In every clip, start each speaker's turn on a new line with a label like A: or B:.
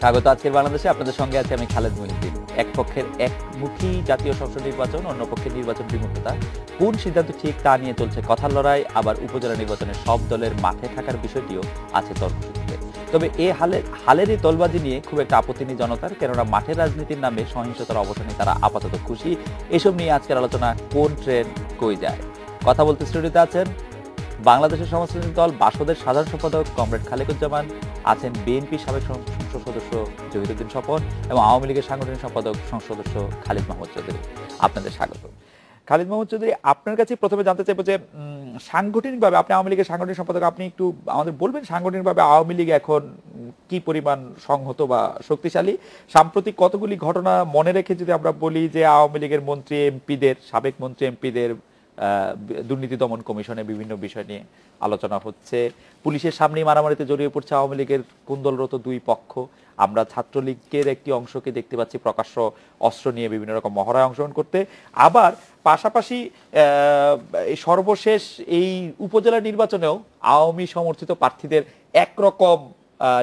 A: স্বাগত আজকের বাংলাদেশে। আপনাদের সঙ্গে আছে আমি খালেদ মহিউদ্দিন। এক পক্ষের একমুখী জাতীয় সংসদ নির্বাচন, অন্য পক্ষের নির্বাচন বিমুখতা। কোন সিদ্ধান্ত ঠিক তা নিয়ে চলছে কথার লড়াই। আবার উপজেলা নির্বাচনে সব দলের মাঠে থাকার বিষয়টিও আছে তর্কযুক্তে। তবে এ হালেরই তোলবাজি নিয়ে খুব একটা আপত্তি নেই জনতার, কেননা মাঠের রাজনীতির নামে সহিংসতার অবসানে তারা আপাতত খুশি। এসব নিয়ে আজকের আলোচনা, কোন ট্রেন কই যায়। কথা বলতে স্টুডিওতে আছেন বাংলাদেশের সমাজতান্ত্রিক দল বাসদের সাধারণ সম্পাদক কমরেড খালেকুজ্জামান, আছেন বিএনপি সাবেক সংসদ সদস্য জহিরুদ্দিন স্বপন এবং আওয়ামী লীগের সাংগঠনিক সম্পাদক সংসদ সদস্য খালিদ মাহমুদ চৌধুরী। আপনাদের স্বাগত। খালিদ মাহমুদ চৌধুরী, আপনার কাছে প্রথমে জানতে চাইবো যে সাংগঠনিকভাবে আপনি আওয়ামী লীগের সাংগঠনিক সম্পাদক, আপনি একটু আমাদের বলবেন সাংগঠনিকভাবে আওয়ামী লীগ এখন কি পরিমাণ সংহত বা শক্তিশালী। সাম্প্রতিক কতগুলি ঘটনা মনে রেখে যদি আমরা বলি যে আওয়ামী লীগের মন্ত্রী এমপিদের, সাবেক মন্ত্রী এমপিদের দুর্নীতি দমন কমিশনে বিভিন্ন বিষয় নিয়ে আলোচনা হচ্ছে, পুলিশের সামনেই মারামারিতে জড়িয়ে পড়ছে আওয়ামী লীগের কুন্দলরত দুই পক্ষ। আমরা ছাত্রলীগের একটি অংশকে দেখতে পাচ্ছি প্রকাশ্য অস্ত্র নিয়ে বিভিন্ন রকম মহড়ায় অংশগ্রহণ করতে। আবার পাশাপাশি সর্বশেষ এই উপজেলা নির্বাচনেও আওয়ামী সমর্থিত প্রার্থীদের একরকম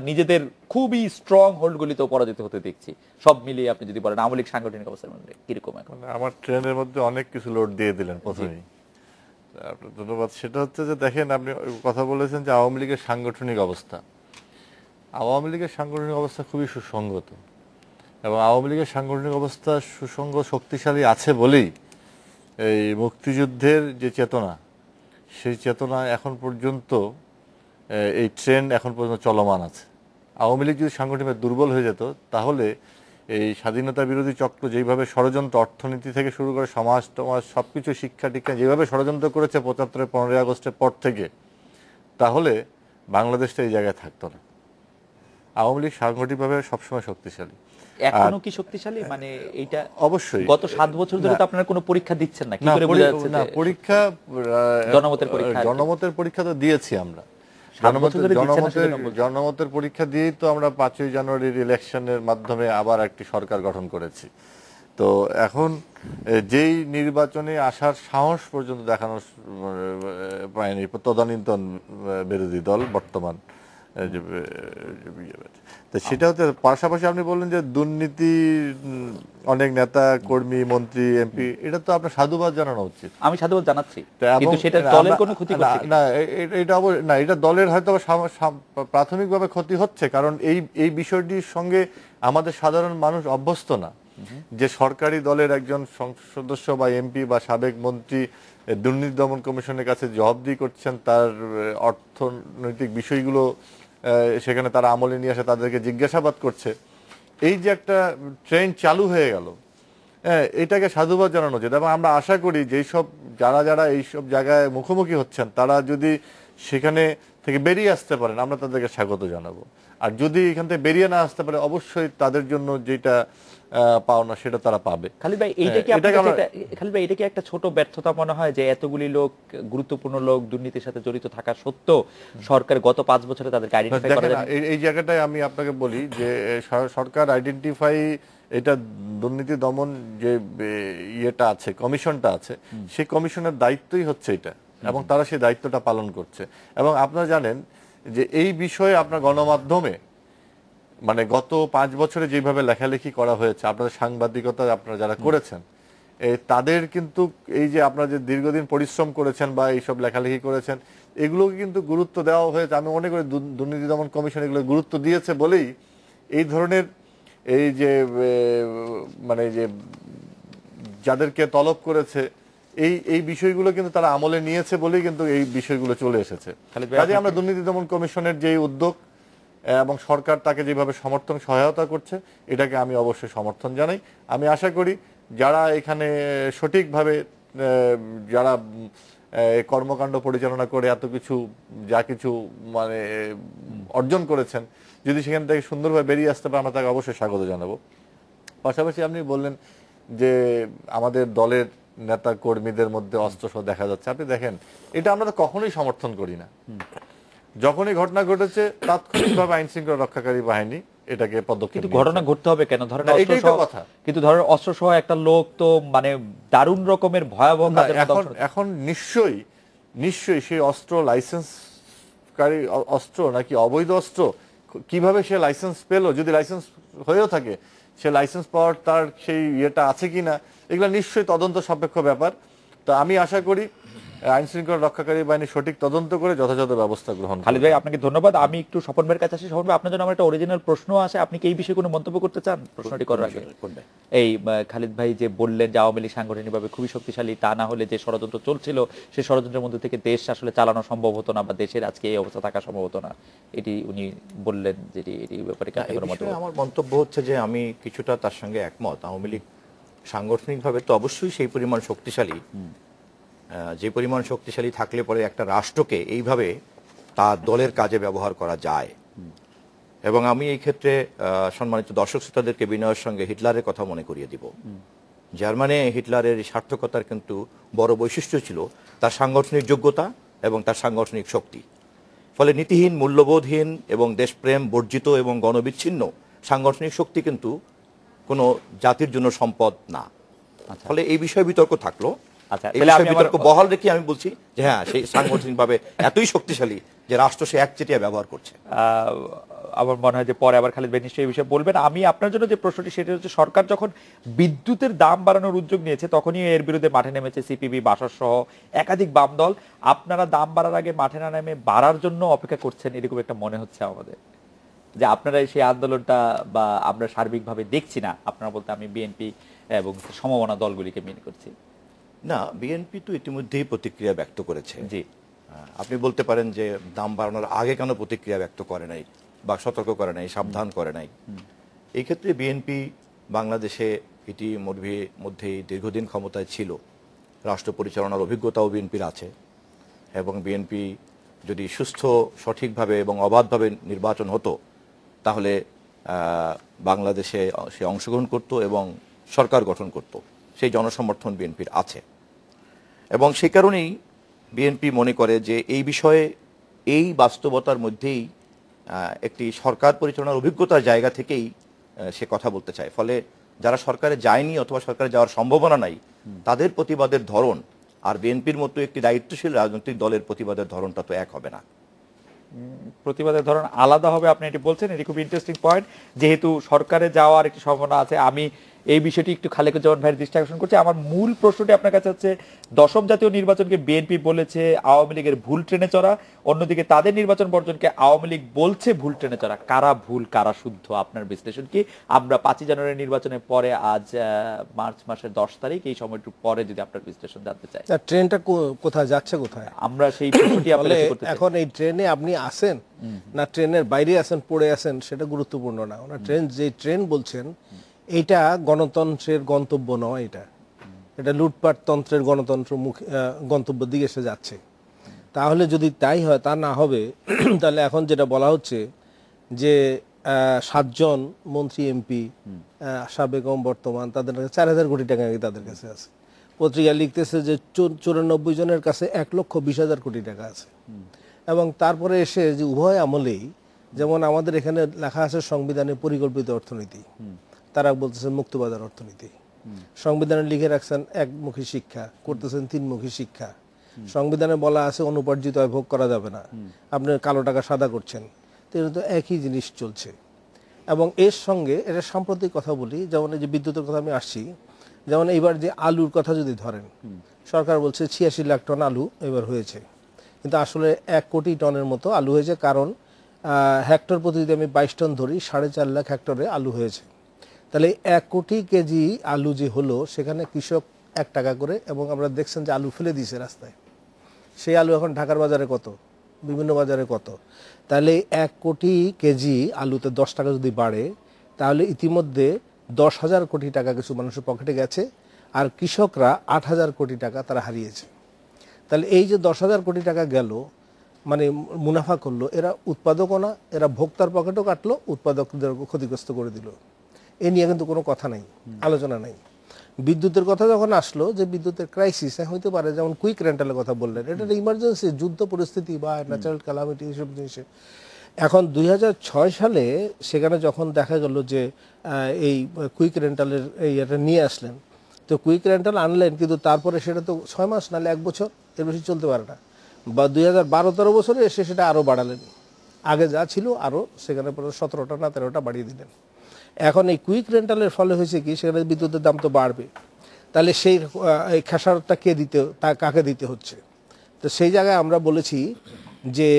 A: নিজেদের খুবই স্ট্রং হোল্ডগুলিতেও পরাজিত হতে দেখছি। সব মিলিয়ে আপনি যদি বলেন আওয়ামী লীগ সাংগঠনিক অবস্থার মধ্যে কিরকম এখন?
B: আমার ট্রেনের মধ্যে অনেক কিছু লোড দিয়ে দিলেন প্রথমেই, আপনার ধন্যবাদ। সেটা হচ্ছে যে দেখেন, আপনি কথা বলেছেন যে আওয়ামী লীগের সাংগঠনিক অবস্থা। আওয়ামী লীগের সাংগঠনিক অবস্থা খুবই সুসংগত এবং আওয়ামী লীগের সাংগঠনিক অবস্থা সুসংগত শক্তিশালী আছে বলেই এই মুক্তিযুদ্ধের যে চেতনা, সেই চেতনা এখন পর্যন্ত এই ট্রেন্ড এখন পর্যন্ত চলমান আছে। আওয়ামী লীগ যদি সাংগঠনিকভাবে দুর্বল হয়ে যেত তাহলে এই স্বাধীনতা বিরোধী চক্র যেইভাবে ষড়যন্ত্র, অর্থনীতি থেকে শুরু করে সমাজ টমাজ সব কিছু, শিক্ষা টিক্ষা যেভাবে ষড়যন্ত্র করেছে ৭৫ 15ই আগস্টের পর থেকে, তাহলে বাংলাদেশটা এই জায়গায় থাকতো না। আওয়ামী লীগ সাংগঠনিকভাবে সবসময় শক্তিশালী।
A: এখনো কি শক্তিশালী? মানে এইটা
B: অবশ্যই
A: গত 7 বছর ধরে তো আপনারা কোনো পরীক্ষা দিচ্ছেন না, কি করে বোঝা যাচ্ছে যে
B: পরীক্ষা,
A: জনমতের
B: পরীক্ষা তো দিয়েছি আমরা। জনমতের পরীক্ষা দিয়েই তো আমরা 5ই জানুয়ারির ইলেকশনের মাধ্যমে আবার একটি সরকার গঠন করেছি। তো এখন যেই নির্বাচনে আসার সাহস পর্যন্ত দেখানো পায়নি তদানীন্তন বিরোধী দল বর্তমান, তো সেটা হচ্ছে। পাশাপাশি আপনি বললেন যে দুর্নীতি, অনেক নেতা কর্মী মন্ত্রী এমপি, এটা তো আপনার সাধুবাদ জানানো উচিত।
A: আমি সাধুবাদ জানাচ্ছি, কিন্তু সেটা দলের কোনো ক্ষতি করছে
B: না। না, এটা দলের হয়তো প্রাথমিকভাবে ক্ষতি হচ্ছে, কারণ এই বিষয়টির সঙ্গে আমাদের সাধারণ মানুষ অভ্যস্ত না যে সরকারি দলের একজন সদস্য বা এমপি বা সাবেক মন্ত্রী দুর্নীতি দমন কমিশনের কাছে জবাবদিহি করছেন, তার অর্থনৈতিক বিষয়গুলো সেখানে তারা আমলে নিয়ে আসে, তাদেরকে জিজ্ঞাসাবাদ করছে। এই যে একটা ট্রেন্ড চালু হয়ে গেল, এটাকে সাধুবাদ জানানো উচিত। এবং আমরা আশা করি যেই সব যারা এইসব জায়গায় মুখোমুখি হচ্ছেন, তারা যদি সেখানে থেকে বেরিয়ে আসতে পারেন, আমরা তাদেরকে স্বাগত জানাবো। আর যদি এখান থেকে বেরিয়ে না আসতে পারে, অবশ্যই তাদের জন্য যেটা পাওনা সেটা তারা পাবে।
A: খালিদ ভাই, এইটা কি একটা ছোট ব্যর্থতা মনে হয় যে এতগুলি লোক, গুরুত্বপূর্ণ লোক দুর্নীতির সাথে জড়িত থাকা সত্ত্বেও সরকার গত 5 বছরে তাদেরকে আইডেন্টিফাই করা যায়?
B: এই জায়গাটায় আমি আপনাকে বলি যে সরকার আইডেন্টিফাই, এটা দুর্নীতি দমন যে ইয়েটা আছে, কমিশনটা আছে, সেই কমিশনের দায়িত্বই হচ্ছে এটা, এবং তারা সেই দায়িত্বটা পালন করছে। এবং আপনারা জানেন যে এই বিষয়ে আপনার গণমাধ্যমে মানে গত 5 বছরে যেভাবে লেখালেখি করা হয়েছে, আপনাদের সাংবাদিকতা আপনারা যারা করেছেন, তাদের কিন্তু এই যে আপনারা যে দীর্ঘদিন পরিশ্রম করেছেন বা এইসব লেখালেখি করেছেন, এগুলোকে কিন্তু গুরুত্ব দেওয়া হয়েছে। আমি মনে করি দুর্নীতি দমন কমিশন এগুলো গুরুত্ব দিয়েছে বলেই এই ধরনের এই যে মানে যে যাদেরকে তলব করেছে, এই বিষয়গুলো কিন্তু তারা আমলে নিয়েছে বলেই কিন্তু এই বিষয়গুলো চলে এসেছে। কাজে আমরা দুর্নীতি দমন কমিশনের যে উদ্যোগ এবং সরকার তাকে যেভাবে সমর্থন সহায়তা করছে, এটাকে আমি অবশ্যই সমর্থন জানাই। আমি আশা করি যারা এখানে সঠিকভাবে যারা কর্মকাণ্ড পরিচালনা করে এত কিছু যা কিছু মানে অর্জন করেছেন, যদি সেখান থেকে সুন্দরভাবে বেরিয়ে আসতে পারে, আমরা তাকে অবশ্যই স্বাগত জানাবো। পাশাপাশি আপনি বললেন যে আমাদের দলের নেতা কর্মীদের মধ্যে অস্ত্রসহ দেখা যাচ্ছে। আপনি দেখেন, এটা আমরা তো কখনোই সমর্থন করি না। যখনই ঘটনা ঘটেছে তাৎক্ষণিকভাবে আইন শৃঙ্খলা রক্ষাকারী বাহিনী এটাকে পদক্ষেপ।
A: কিন্তু ঘটনা ঘটতে হবে কেন? ধরেন
B: কথা,
A: কিন্তু ধরেন অস্ত্রসহ একটা লোক তো মানে দারুণ রকমের ভয়াবহ।
B: এখন নিশ্চয়ই সেই অস্ত্র লাইসেন্সকারী অস্ত্র নাকি অবৈধ অস্ত্র, কিভাবে সে লাইসেন্স পেলো, যদি লাইসেন্স হয়েও থাকে সে লাইসেন্স পাওয়ার তার সেই ইয়েটা আছে কিনা, এগুলো নিশ্চয়ই তদন্ত সাপেক্ষ ব্যাপার। তো আমি আশা করি আইন শৃঙ্খলা রক্ষাকারী বাহিনী সঠিক তদন্ত করে যথাযথ ব্যবস্থা গ্রহণ করবে।
A: খালিদ ভাই আপনাকে ধন্যবাদ। আমি একটু স্বপন ভাইয়ের কাছে আসি। স্বপন ভাই, আপনার জন্য আমার একটা অরিজিনাল প্রশ্ন আছে, আপনি কি এই বিষয়ে কোনো মন্তব্য করতে চান প্রশ্নটি করার আগে? এই খালিদ ভাই যে বললেন যে আওয়ামী লীগ সাংগঠনিকভাবে খুবই শক্তিশালী, তা না হলে যে ষড়যন্ত্র চলছিল সেই ষড়যন্ত্রের মধ্যে থেকে দেশ আসলে চালানো সম্ভব হতো না, বা দেশের আজকে এই অবস্থা থাকা সম্ভব হতো না, এটি উনি বললেন, যেটি এটি ব্যাপারে
C: আমার মন্তব্য হচ্ছে যে আমি কিছুটা তার সঙ্গে একমত। আওয়ামী লীগ সাংগঠনিকভাবে তো অবশ্যই সেই পরিমাণ শক্তিশালী, যে পরিমাণ শক্তিশালী থাকলে পরে একটা রাষ্ট্রকে এইভাবে তার দলের কাজে ব্যবহার করা যায়। এবং আমি এই ক্ষেত্রে সম্মানিত দর্শক শ্রোতাদেরকে বিনয়ের সঙ্গে হিটলারের কথা মনে করিয়ে দিব। জার্মানি হিটলারের সার্থকতার কিন্তু বড় বৈশিষ্ট্য ছিল তার সাংগঠনিক যোগ্যতা এবং তার সাংগঠনিক শক্তি। ফলে নীতিহীন, মূল্যবোধহীন এবং দেশপ্রেম বর্জিত এবং গণবিচ্ছিন্ন সাংগঠনিক শক্তি কিন্তু কোনো জাতির জন্য সম্পদ না। ফলে এই বিষয়ে বিতর্ক থাকলো। বিতর্ক বহাল রেখে আমি বলছি যে হ্যাঁ, সেই সাংগঠনিকভাবে এতই শক্তিশালী যে রাষ্ট্র সে একচেটিয়া ব্যবহার করছে।
A: আমার মনে হয় যে পরে আবার খালিদ ভাই নিশ্চয়ই এই বিষয়ে বলবেন। আমি আপনার জন্য যে প্রশ্নটি, সেটা হচ্ছে সরকার যখন বিদ্যুতের দাম বাড়ানোর উদ্যোগ নিয়েছে তখনই এর বিরুদ্ধে মাঠে নেমেছে সিপিবি, বাসদ সহ একাধিক বাম দল। আপনারা দাম বাড়ার আগে মাঠে না নেমে বাড়ার জন্য অপেক্ষা করছেন, এরকম একটা মনে হচ্ছে আমাদের, যে আপনারা সেই আন্দোলনটা বা আমরা সার্বিকভাবে দেখছি না। আপনারা বলতে আমি বিএনপি এবং সমমনা দলগুলিকে মেনে করছি।
C: না, বিএনপি তো ইতিমধ্যেই প্রতিক্রিয়া ব্যক্ত করেছে।
A: জি,
C: আপনি বলতে পারেন যে দাম বাড়ানোর আগে কেন প্রতিক্রিয়া ব্যক্ত করে নাই বা সতর্ক করে নাই, সাবধান করে নাই। এই ক্ষেত্রে বিএনপি বাংলাদেশে মধ্যেই দীর্ঘদিন ক্ষমতায় ছিল, রাষ্ট্র পরিচালনার অভিজ্ঞতাও বিএনপির আছে, এবং বিএনপি যদি সুস্থ, সঠিকভাবে এবং অবাধভাবে নির্বাচন হতো তাহলে বাংলাদেশে সে অংশগ্রহণ করত এবং সরকার গঠন করত। সেই জনসমর্থন বিএনপির আছে, এবং সেই কারণেই বিএনপি মনে করে যে এই বিষয়ে, এই বাস্তবতার মধ্যেই একটি সরকার পরিচালনার অভিজ্ঞতার জায়গা থেকেই সে কথা বলতে চায়। ফলে যারা সরকারে যায়নি অথবা সরকারে যাওয়ার সম্ভাবনা নাই, তাদের প্রতিবাদের ধরন আর বিএনপির মতো একটি দায়িত্বশীল রাজনৈতিক দলের প্রতিবাদের ধরনটা তো এক হবে না।
A: প্রতিবাদের ধরন আলাদা হবে, আপনি এটি বলছেন। এটি খুব ইন্টারেস্টিং পয়েন্ট। যেহেতু সরকারে যাওয়ার একটি সম্ভাবনা আছে, আমি এই বিষয়টি একটু খালেকুজ্জামান ভাইয়ের দৃষ্টি আকর্ষণ করছি। আমার মূল প্রশ্নটি আপনার কাছে হচ্ছে, দশম জাতীয় নির্বাচনকে বিএনপি বলেছে আওয়ামী লীগের ভুল ট্রেনে চড়া, অন্যদিকে তাদের নির্বাচন বর্জনকে আওয়ামী লীগ বলছে ভুল ট্রেনে চড়া। কারা ভুল কারা শুদ্ধ, আপনার বিশ্লেষণ কি? আমরা 5 জানুয়ারি নির্বাচনের পরে, আজ মার্চ মাসের 10 তারিখ, এই সময়টুকু পরে যদি আপনার বিশ্লেষণ জানতে চাই,
D: ট্রেনটা কোথায় যাচ্ছে, কোথায়
A: আমরা সেই প্রশ্নটি
D: এখন এই ট্রেনে আপনি আসেন না ট্রেনের বাইরে আছেন, পড়ে আছেন, সেটা গুরুত্বপূর্ণ না। ওনার ট্রেন, যে ট্রেন বলছেন, এইটা গণতন্ত্রের গন্তব্য নয়, এটা লুটপাট তন্ত্রের গন্তব্যের দিকে এসে যাচ্ছে। তাহলে যদি তাই হয়, তা না হবে তাহলে এখন যেটা বলা হচ্ছে যে 7 জন মন্ত্রী, এমপি, সাবেক বর্তমান, তাদের কাছে 4000 কোটি টাকা তাদের কাছে আছে। পত্রিকা লিখতেছে যে 94 জনের কাছে 1,20,000 কোটি টাকা আছে। এবং তারপরে এসে যে উভয় আমলেই, যেমন আমাদের এখানে লেখা আছে সংবিধানে পরিকল্পিত অর্থনীতি, তারা বলতেছে মুক্তবাজার অর্থনীতি। সংবিধানে লিখে রাখছেন একমুখী শিক্ষা, করতেছেন 3মুখী শিক্ষা। সংবিধানে বলা আছে অনুপার্জিত আয় ভোগ করা যাবে না, আপনি কালো টাকা সাদা করছেন। তো একই জিনিস চলছে। এবং এর সঙ্গে এটা সাম্প্রতিক কথা বলি, যেমন এই যে বিদ্যুতের কথা আমি আসছি, যেমন এইবার যে আলুর কথা যদি ধরেন, সরকার বলছে 86 লাখ টন আলু এবার হয়েছে, কিন্তু আসলে 1 কোটি টনের মতো আলু হয়েছে। কারণ হেক্টর প্রতি যদি আমি 22 টন ধরি, 4.5 লাখ হেক্টরে আলু হয়েছে। তাহলে 1 কোটি কেজি আলু যে হলো, সেখানে কৃষক 1 টাকা করে, এবং আমরা দেখছেন যে আলু ফেলে দিয়েছে রাস্তায়। সেই আলু এখন ঢাকার বাজারে কত, বিভিন্ন বাজারে কত। তাহলে 1 কোটি কেজি আলুতে 10 টাকা যদি বাড়ে, তাহলে ইতিমধ্যে 10,000 কোটি টাকা কিছু মানুষের পকেটে গেছে, আর কৃষকরা 8,000 কোটি টাকা তারা হারিয়েছে। তাহলে এই যে 10,000 কোটি টাকা গেল, মানে মুনাফা করলো, এরা উৎপাদকও না, এরা ভোক্তার পকেটও কাটলো, উৎপাদকদের ক্ষতিগ্রস্ত করে দিল। এ নিয়ে কিন্তু কোনো কথা নাই, আলোচনা নাই। বিদ্যুতের কথা যখন আসলো, যে বিদ্যুতের ক্রাইসিস হইতে পারে, যেমন কুইক রেন্টালের কথা বললেন, এটা ইমার্জেন্সি, যুদ্ধ পরিস্থিতি বা ন্যাচারাল ক্যালামিটি, এইসব জিনিসে। এখন 2006 সালে সেখানে যখন দেখা গেল যে এই কুইক রেন্টালের এটা নিয়ে আসলেন, তো কুইক রেন্টাল আনলেন, কিন্তু তারপরে সেটা তো 6 মাস নাহলে 1 বছর, এর বেশি চলতে পারে না। বা 2012-13 বছরে এসে সেটা আরও বাড়ালেন। আগে যা ছিল আরও সেখানে পরে 17টা না 13টা বাড়িয়ে দিলেন। এখন এই কুইক রেন্টালের ফলে হয়েছে কি, সেখানে বিদ্যুতের দাম তো বাড়বে, তাহলে সেই এই খেসারতটা কাকে দিতে হচ্ছে? তো সেই জায়গায় আমরা বলেছি যে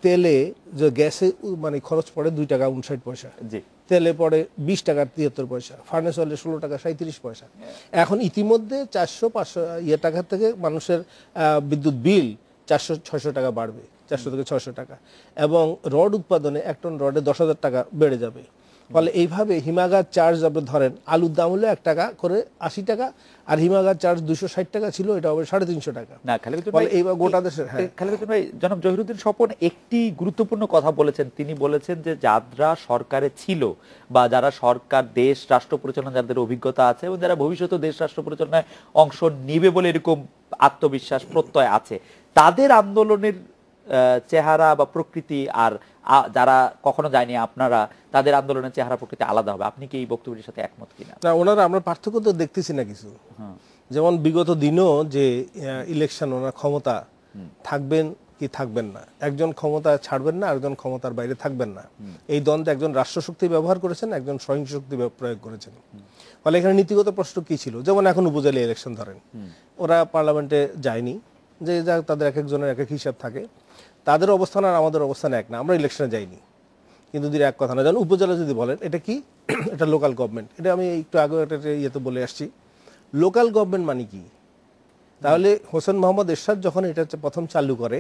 D: তেলে যে গ্যাসে মানে খরচ পড়ে 2 টাকা 59 পয়সা,
A: জি,
D: তেলে পড়ে 20 টাকা 73 পয়সা, ফার্নেস অয়েলে 16 টাকা 37 পয়সা। এখন ইতিমধ্যে 400-500 টাকা থেকে মানুষের বিদ্যুৎ বিল 400-600 টাকা বাড়বে, 400 থেকে 600 টাকা, এবং রড উৎপাদনে 1 টন রডে 10,000 টাকা বেড়ে যাবে। ফলে এইভাবে হিমাগার চার্জ আপনি ধরেন আলুর দাম হলো 1 টাকা করে 80 টাকা, আর হিমাগার চার্জ 260 টাকা ছিল, এটা হবে 350 টাকা।
A: না খালিকুজ্জামান
D: ফলে
A: ভাই,
D: এইবার গোটা দেশের
A: খালিকুজ্জামান ভাই, জনাব জহিরুদ্দিন স্বপন একটি গুরুত্বপূর্ণ কথা বলেছেন। তিনি বলেছেন যে যারা সরকারে ছিল বা যারা সরকার দেশ রাষ্ট্র পরিচালনা, যাদের অভিজ্ঞতা আছে এবং যারা ভবিষ্যতে দেশ রাষ্ট্র পরিচালনায় অংশ নেবে বলে এরকম আত্মবিশ্বাস প্রত্যয় আছে, তাদের আন্দোলনের চেহারা বা প্রকৃতি আর যারা কখনো যায়নি আপনারা, তাদের আন্দোলনের চেহারা প্রকৃতি আলাদা হবে। আপনি কি এই বক্তব্যের সাথে একমত কিনা?
D: না, ওনারা আমরা পার্থক্য তো দেখতেছি না কিছু। যেমন বিগত দিনও যে ইলেকশন, ওনার ক্ষমতা থাকবেন কি থাকবেন না, একজন ক্ষমতা ছাড়বেন না, একজন ক্ষমতার বাইরে থাকবেন না, এই দ্বন্দ্বে একজন রাষ্ট্রশক্তি ব্যবহার করেছেন, একজন সহিংস শক্তি প্রয়োগ করেছেন। ফলে এখানে নীতিগত প্রশ্ন কি ছিল? যেমন এখন উপজেলা ইলেকশন ধরেন, ওরা পার্লামেন্টে যায়নি, যে যাক তাদের এক একজনের এক এক হিসাব থাকে, তাদের অবস্থান আর আমাদের অবস্থান এক না, আমরা ইলেকশনে যাইনি। কিন্তু যদি এক কথা না, যেমন উপজেলা যদি বলেন, এটা কি? এটা লোকাল গভর্নমেন্ট। এটা আমি একটু আগে একটা ইয়েতে বলে আসছি, লোকাল গভর্নমেন্ট মানে কি? তাহলে হোসেন মোহাম্মদ এরশাদ যখন এটা প্রথম চালু করে,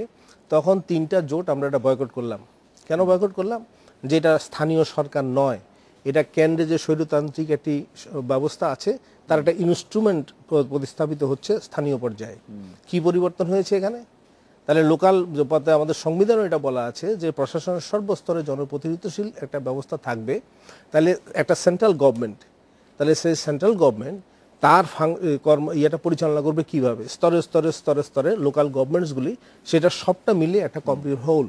D: তখন 3টা জোট আমরা এটা বয়কট করলাম। কেন বয়কট করলাম? যে এটা স্থানীয় সরকার নয়, এটা কেন্দ্রে যে স্বৈরতান্ত্রিক একটি ব্যবস্থা আছে, তার একটা ইনস্ট্রুমেন্ট প্রতিস্থাপিত হচ্ছে স্থানীয় পর্যায়ে। কি পরিবর্তন হয়েছে এখানে? তাহলে লোকাল পথে আমাদের সংবিধানে এটা বলা আছে যে প্রশাসনের সর্বস্তরে জনপ্রতিনিধিত্বশীল একটা ব্যবস্থা থাকবে। তাহলে একটা সেন্ট্রাল গভর্নমেন্ট, তাহলে সেই সেন্ট্রাল গভর্নমেন্ট তার ইয়েটা পরিচালনা করবে কিভাবে? স্তরে স্তরে স্তরে স্তরে লোকাল গভর্নমেন্টসগুলি, সেটা সবটা মিলিয়ে একটা কমপ্লিট হোল।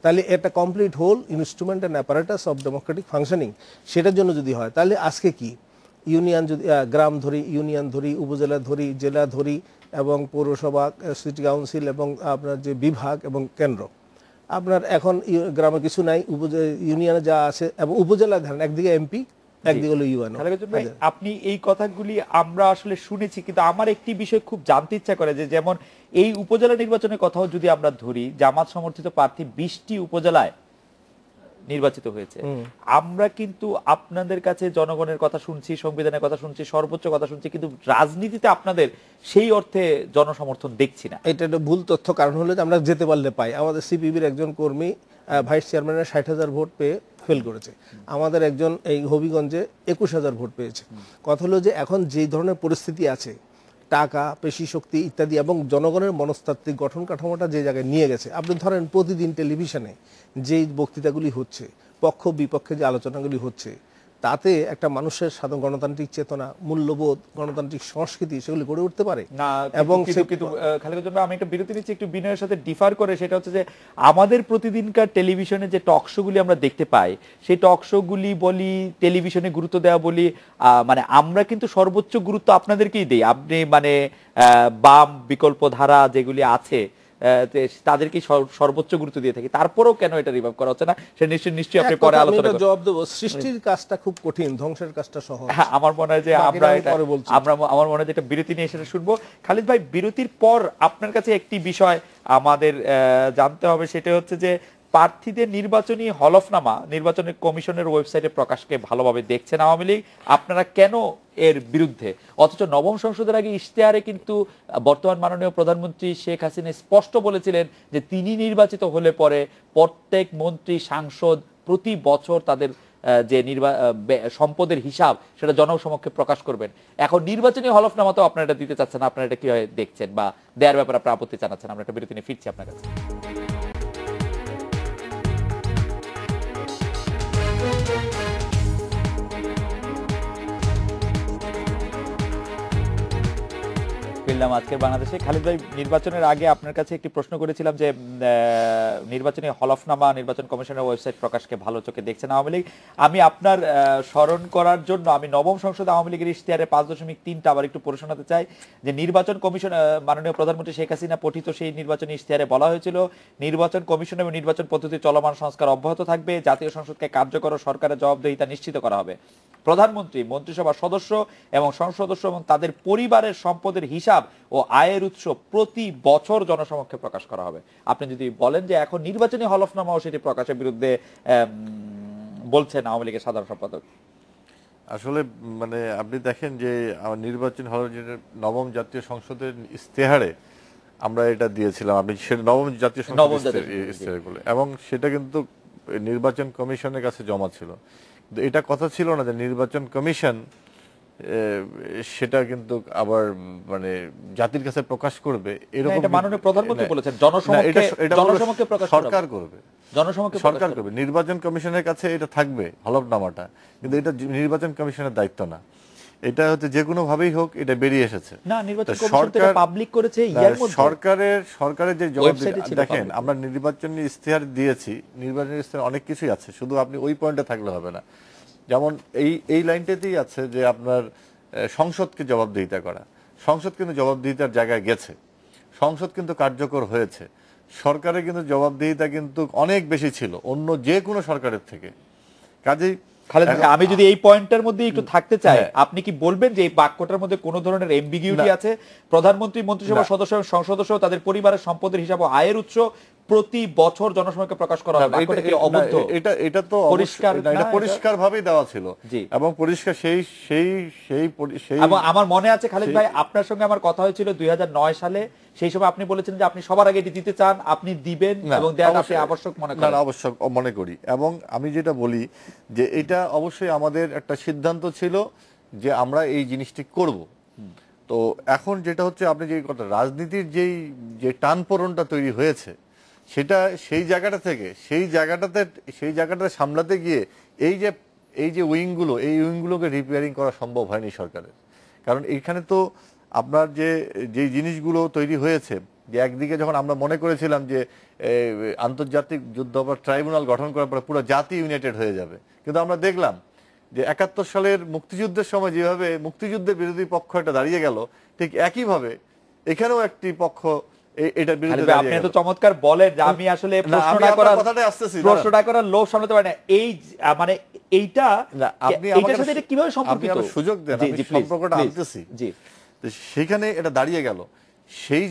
D: তাহলে একটা complete whole instrument and apparatus of democratic functioning, সেটার জন্য যদি হয়, তাহলে আজকে কি ইউনিয়ন, যদি গ্রাম ধরি, ইউনিয়ন ধরি, উপজেলা ধরি, জেলা ধরি, এবং পৌরসভা, সিটি কাউন্সিল, এবং আপনার যে বিভাগ এবং কেন্দ্র, আপনার এখন গ্রামে কিছু নাই, ইউনিয়নে যা আছে, এবং উপজেলা ধরেন একদিকে এমপি, একদিকে হলো ইউএনও।
A: আপনি এই কথাগুলি আমরা আসলে শুনেছি, কিন্তু আমার একটি বিষয় খুব জানতে ইচ্ছা করে যে যেমন এই উপজেলা নির্বাচনের কথাও যদি আমরা ধরি, জামাত সমর্থিত প্রার্থী 20টি উপজেলায় নির্বাচিত হয়েছে। আমরা কিন্তু আপনাদের কাছে জনগণের কথা শুনছি, সংবিধানের কথা শুনছি, সর্বোচ্চ কথা শুনছি, কিন্তু রাজনীতিতে আপনাদের সেই অর্থে জনসমর্থন দেখছি না।
D: এটা একটা ভুল তথ্য। কারণ হলো যে আমরা যেতে পারলে পাই। আমাদের সিপিবির একজন কর্মী ভাইস চেয়ারম্যানের 60,000 ভোট পেয়ে ফেল করেছে, আমাদের একজন এই হবিগঞ্জে 21,000 ভোট পেয়েছে। কথা হলো যে এখন যে ধরনের পরিস্থিতি আছে, টাকা, পেশি শক্তি ইত্যাদি, এবং জনগণের মনস্তাত্ত্বিক গঠন কাঠামোটা যে জায়গায় নিয়ে গেছে, আপনি ধরেন প্রতিদিন টেলিভিশনে যেই বক্তৃতাগুলি হচ্ছে, পক্ষ বিপক্ষে যে আলোচনাগুলি হচ্ছে, তাতে একটা মানুষের সাধারণ গণতান্ত্রিক চেতনা, মূল্যবোধ, গণতান্ত্রিক সংস্কৃতি সেগুলি গড়ে উঠতে পারে
A: না।
D: এবং
A: কিন্তু খালিকুজ্জামান ভাই, আমি একটা বিরতি নিচ্ছি একটু বিনয়ের সাথে ডিফার করে। সেটা হচ্ছে যে আমাদের প্রতিদিনকার টেলিভিশনে যে টক শোগুলি আমরা দেখতে পাই, সেই টক শোগুলি বলি, টেলিভিশনে গুরুত্ব দেওয়া বলি, মানে আমরা কিন্তু সর্বোচ্চ গুরুত্ব আপনাদেরকেই দিই। আপনি মানে বাম বিকল্প ধারা যেগুলি আছে তাদেরকে সর্বোচ্চ গুরুত্ব দিয়ে থাকি, তারপরেও কেন এটা রিভাইভ করা হচ্ছে না? সেটা নিশ্চয়ই আপনি পরে আলোচনা করবেন।
D: জবাব দেব, সৃষ্টির কাজটা খুব কঠিন, ধ্বংসের কাজটা সহজ।
A: হ্যাঁ, আমার মনে হয় যে আমার মনে হয় যে একটা বিরতি নিয়ে সেটা শুনবো। খালিদ ভাই, বিরতির পর আপনার কাছে একটি বিষয় আমাদের জানতে হবে, সেটা হচ্ছে যে প্রার্থীদের নির্বাচনী হলফনামা নির্বাচনী কমিশনের ওয়েবসাইটে প্রকাশকে ভালোভাবে দেখছেন আওয়ামী লীগ, আপনারা কেন এর বিরুদ্ধে? অথচ নবম সংসদের আগে ইশতেহারে কিন্তু বর্তমান মাননীয় প্রধানমন্ত্রী শেখ হাসিনা স্পষ্ট বলেছিলেন যে তিনি নির্বাচিত হলে পরে প্রত্যেক মন্ত্রী, সাংসদ প্রতি বছর তাদের যে সম্পদের হিসাব সেটা জনসমক্ষে প্রকাশ করবেন। এখন নির্বাচনী হলফনামাতেও আপনারা এটা দিতে চাচ্ছেন, আপনারা এটা কিভাবে দেখছেন বা দেওয়ার ব্যাপারে আপনারা আপত্তি জানাচ্ছেন? আমরা একটা বিরতি নিয়ে ফিরছি আপনার কাছে। ফিরলাম আজকের বাংলাদেশে। খালিদ ভাই, নির্বাচনের আগে আপনার কাছে একটি প্রশ্ন করেছিলাম যে নির্বাচনী হলফনামা নির্বাচন কমিশনের ওয়েবসাইট প্রকাশকে ভালো চোখে দেখছেন আওয়ামী লীগ। আমি আপনার স্মরণ করার জন্য আমি নবম সংসদে আওয়ামী লীগের ইশতেহারে 5.3টা আবার একটু পড়ে শোনাতে চাই যে নির্বাচন কমিশন, মাননীয় প্রধানমন্ত্রী শেখ হাসিনা পঠিত সেই নির্বাচনী ইশতেহারে বলা হয়েছিল নির্বাচন কমিশন এবং নির্বাচন পদ্ধতি চলমান সংস্কার অব্যাহত থাকবে, জাতীয় সংসদকে কার্যকর ও সরকারের জবাবদিহিতা নিশ্চিত করা হবে। প্রধানমন্ত্রী, মন্ত্রিসভার সদস্য এবং সংসদ সদস্য এবং তাদের পরিবারের সম্পদের হিসাব ও আয়ের উৎস প্রতি বছর জনসমক্ষে প্রকাশ করা হবে। আপনি যদি বলেন যে এখন নির্বাচনী হলফনামাও সেটি প্রকাশের বিরুদ্ধে বলছেন আওয়ামী লীগের সাধারণ সম্পাদক।
B: আসলে মানে আপনি দেখেন যে নির্বাচন হল নবম জাতীয় সংসদের ইশতেহারে আমরা এটা দিয়েছিলাম, আপনি সেটা নবম জাতীয় সংসদ ইশতেহার বলে, এবং সেটা কিন্তু নির্বাচন কমিশনের কাছে জমা ছিল। এটা কথা ছিল না যে নির্বাচন কমিশন সেটা কিন্তু আবার মানে জাতির কাছে প্রকাশ করবে, এরকম
A: মাননীয় প্রধানমন্ত্রী বলেছেন জনসমক্ষে প্রকাশ
B: সরকার করবে, সরকার করবে। নির্বাচন কমিশনের কাছে এটা থাকবে হলফনামাটা, কিন্তু এটা নির্বাচন কমিশনের দায়িত্ব না। এটা হচ্ছে যে কোনো ভাবেই হোক এটা বেরিয়ে এসেছে
A: না, নির্বাচন কমিশন তো এটা পাবলিক করেছে ইয়ার মধ্যে।
B: সরকারের যে জবাব দেখেন, আমরা নির্বাচনী ইশতেহার দিয়েছি, নির্বাচনী ইশতেহার অনেক কিছুই আছে, শুধু আপনি ওই পয়েন্টে থাকলে হবে না। যেমন এই লাইনটাতেই আছে যে আপনার সংসদকে জবাবদিহিতা করা, সংসদ কিন্তু জবাবদিহিতার জায়গায় গেছে, সংসদ কিন্তু কার্যকর হয়েছে, সরকারের কিন্তু জবাবদিহিতা কিন্তু অনেক বেশি ছিল অন্য যে কোনো সরকারের থেকে। কাজেই
A: খালেদ ভাই, আমি যদি এই পয়েন্টের মধ্যে একটু থাকতে চাই, আপনি কি বলবেন যে এই বাক্যটার মধ্যে কোনো ধরনের এমবিগিউটি আছে? প্রধানমন্ত্রী, মন্ত্রিসভার সদস্য এবং সংসদ সদস্য তাদের পরিবারের সম্পদের হিসাব ও আয়ের উৎস প্রতি বছর জনসমক্ষে প্রকাশ করা হবে, বাক্যটা কি অবৈধ?
B: এটা তো পরিষ্কার, এটা পরিষ্কারভাবেই দেওয়া ছিল এবং পরিষ্কার সেই
A: এবং আমার মনে আছে খালিদ ভাই, আপনার সঙ্গে আমার কথা হয়েছিল 2009 সালে। সেই সময় আপনি বলেছেন যে আপনি সবার আগে এটি দিতে চান, আপনি দিবেন এবং দেওয়াটা আপনি আবশ্যক মনে করেন।
B: আবশ্যক মনে করি, এবং আমি যেটা বলি যে এটা অবশ্যই আমাদের একটা সিদ্ধান্ত ছিল যে আমরা এই জিনিসটি করব। তো এখন যেটা হচ্ছে, আপনি যে কথা রাজনীতির যে টানপোড়নটা তৈরি হয়েছে, সেটা সেই জায়গাটাতে সামলাতে গিয়ে এই যে উইংগুলোকে রিপেয়ারিং করা সম্ভব হয়নি সরকারের। কারণ এইখানে তো আপনার যে জিনিসগুলো তৈরি হয়েছে, যে একদিকে যখন আমরা মনে করেছিলাম যে আন্তর্জাতিক যুদ্ধ অপরাধ ট্রাইব্যুনাল গঠন করার পরে পুরো জাতি ইউনাইটেড হয়ে যাবে, কিন্তু আমরা দেখলাম যে 71 সালের মুক্তিযুদ্ধের সময় যেভাবে মুক্তিযুদ্ধের বিরোধী পক্ষ এটা দাঁড়িয়ে গেল, ঠিক একইভাবে এখানেও একটি পক্ষ এটার বিরুদ্ধে দাঁড়িয়ে গেল।
A: আপনি তো চমৎকার বলেন যে আমি আসলে প্রশ্নটা করার লোভ সামলাতে পারি না। এই মানে এইটা এইটার সাথে এটা কিভাবে সম্পর্কিত?
B: আপনি সুযোগ দেন, আমি সম্পর্কটা আনতেছি।
A: জি,
B: সেখানে এটা দাঁড়িয়ে গেল সেই